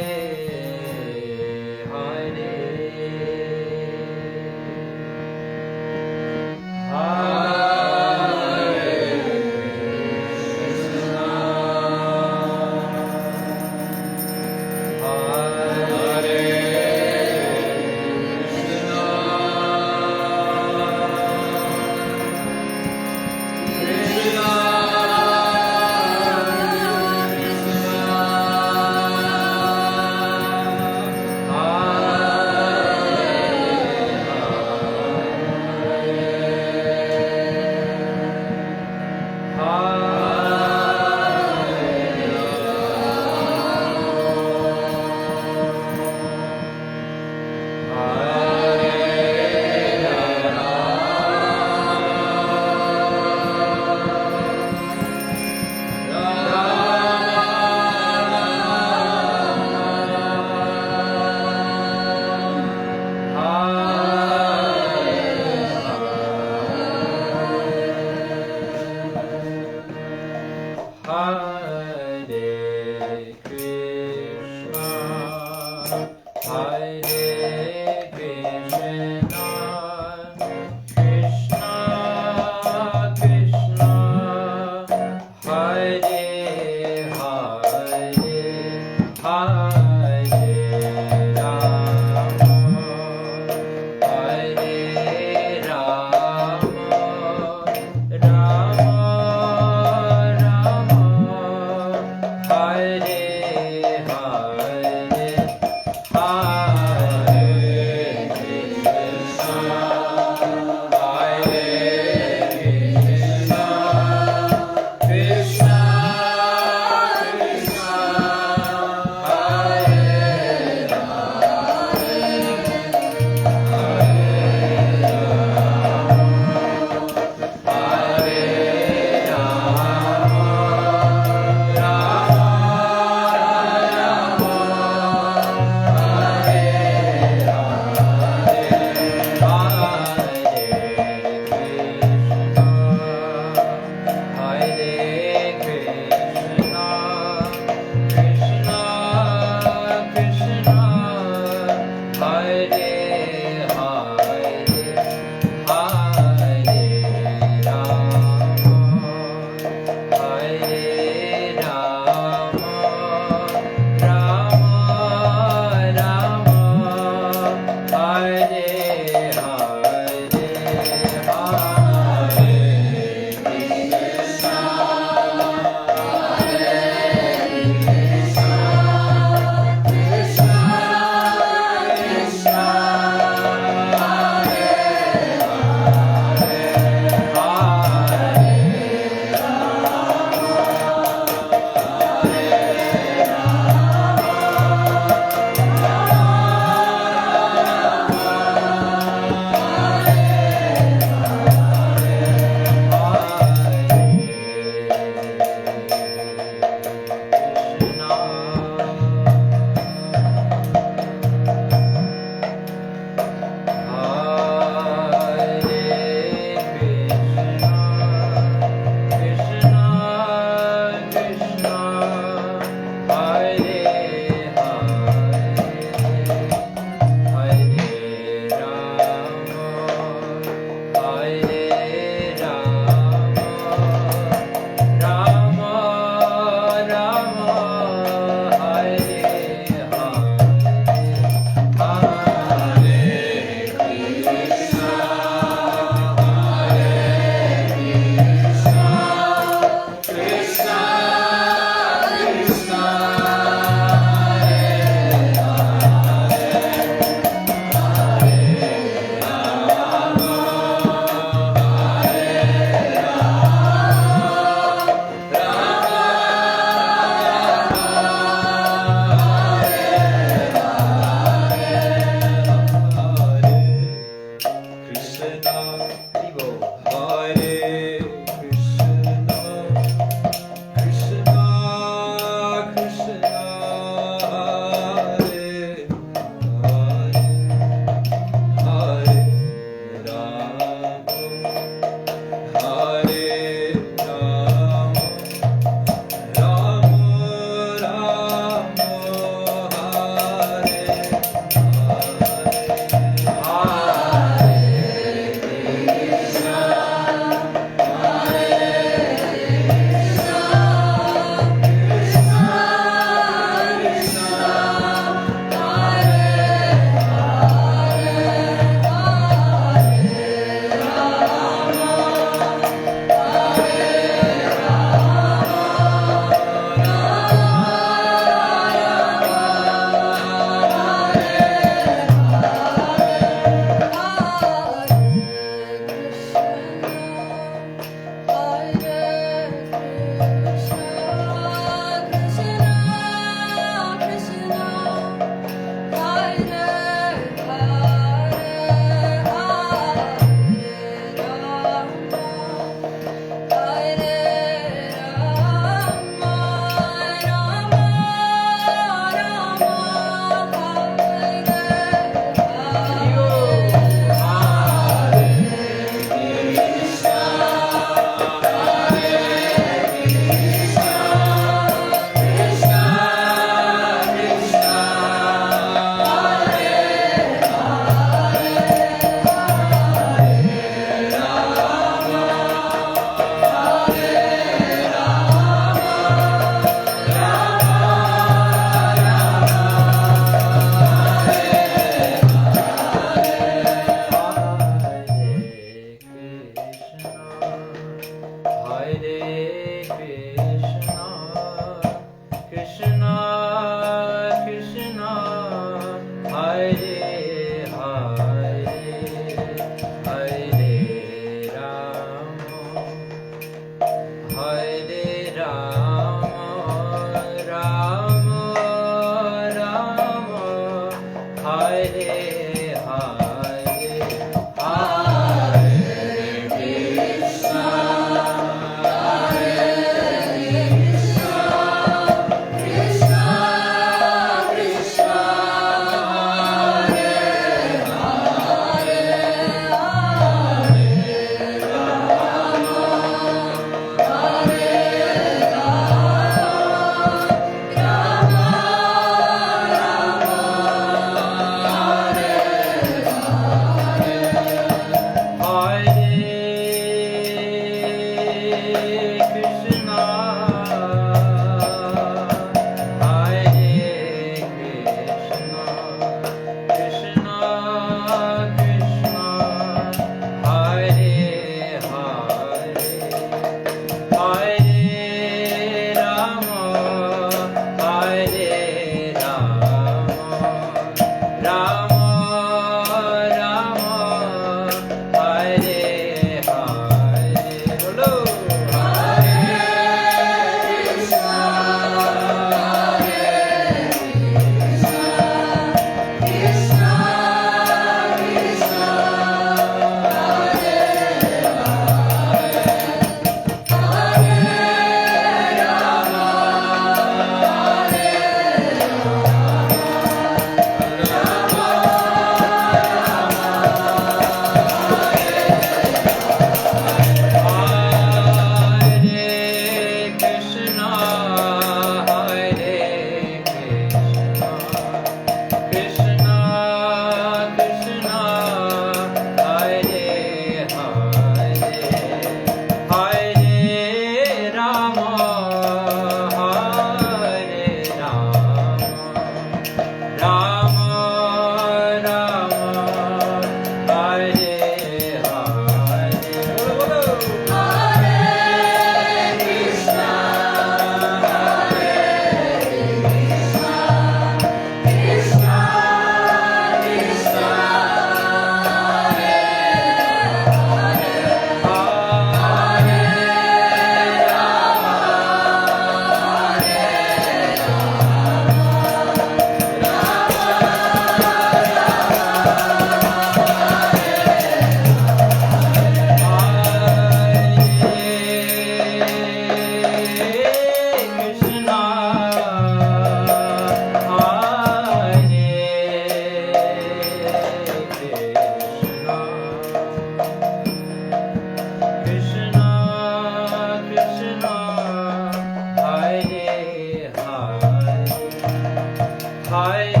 Hare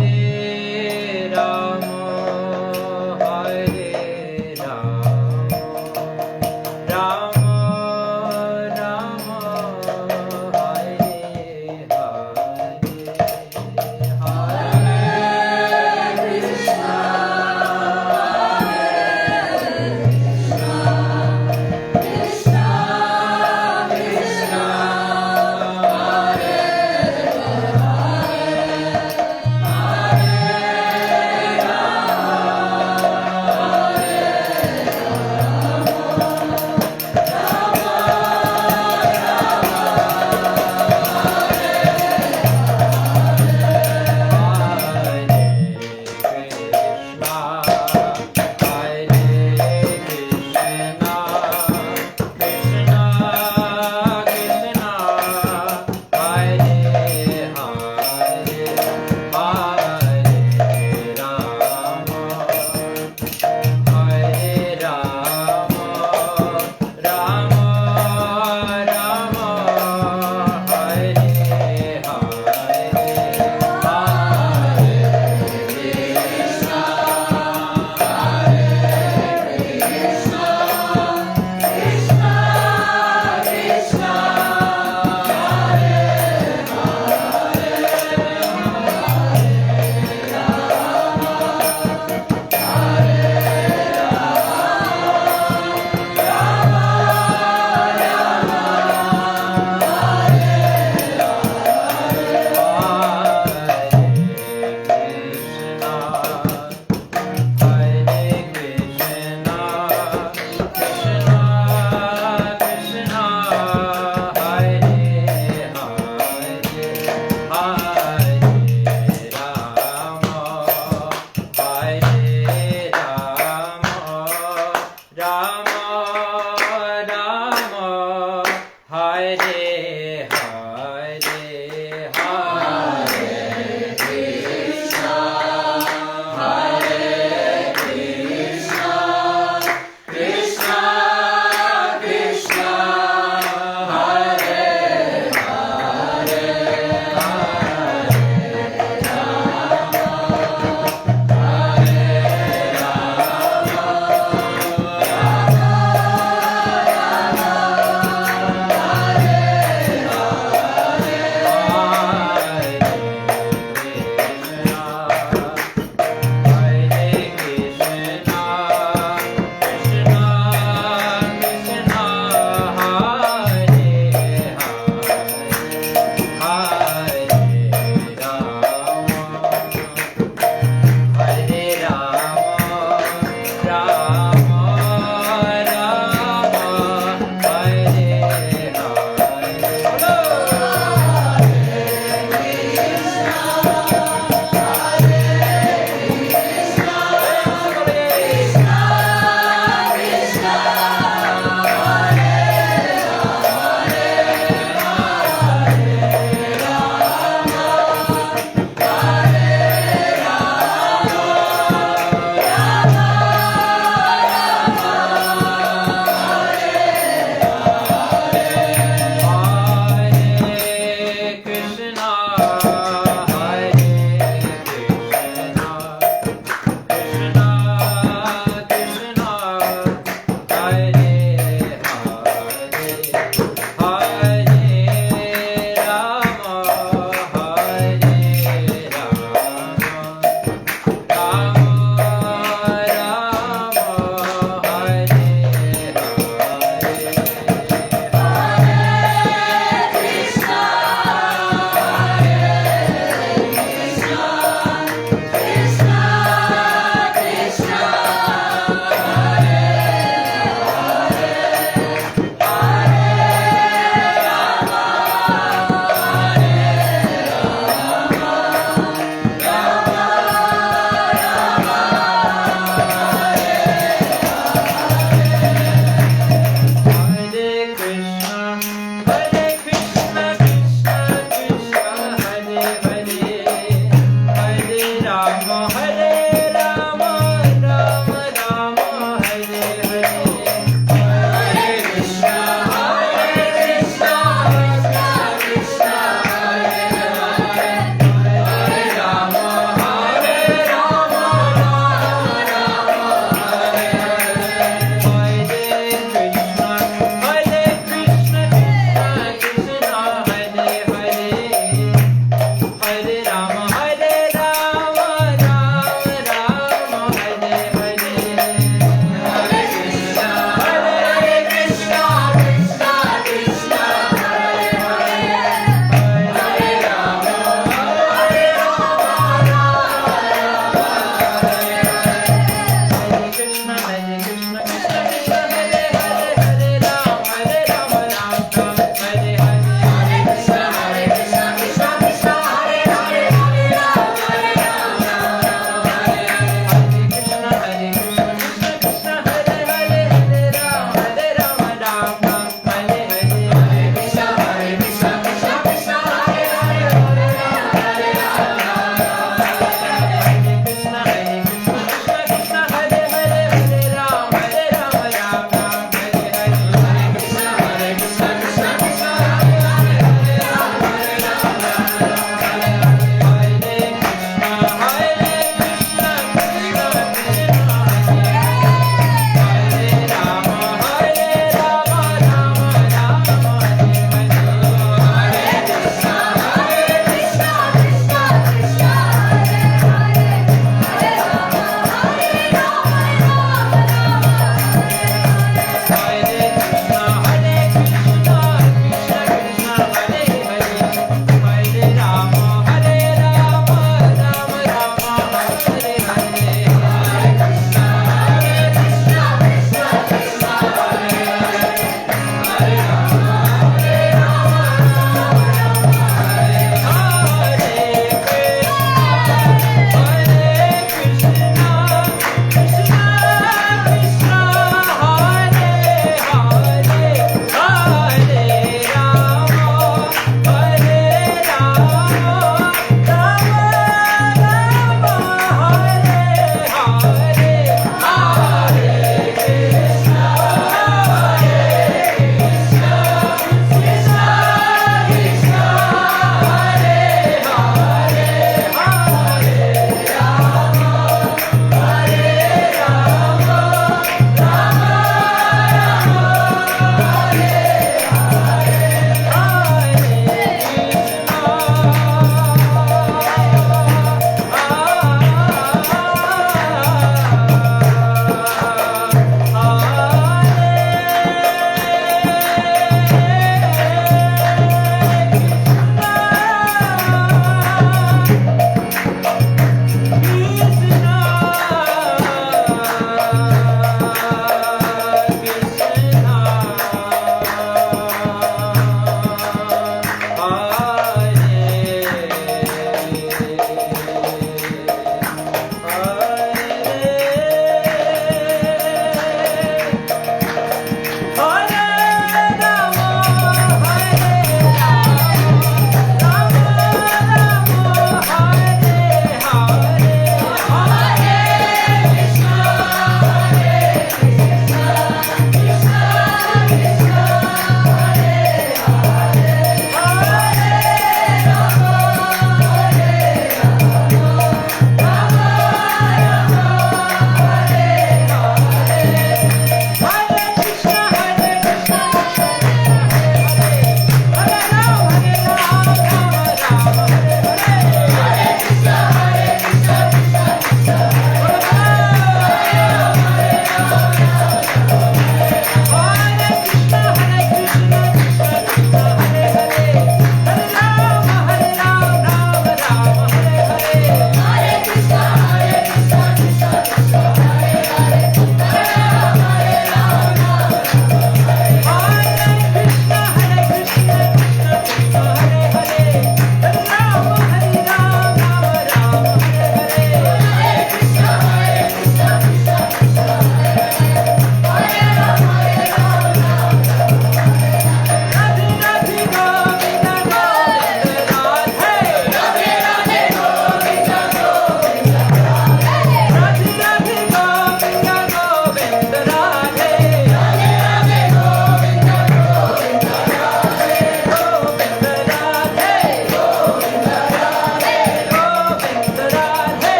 Hare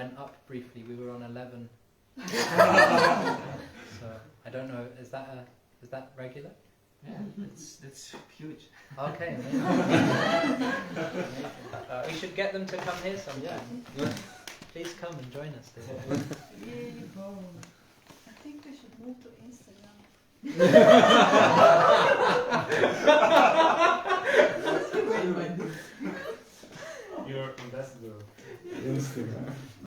went up briefly. We were on 11. So I don't know. Is that regular? Yeah, it's huge. Okay. Amazing. We should get them to come here sometime. Please come and join us. I think we should move to Instagram. You're ambassador.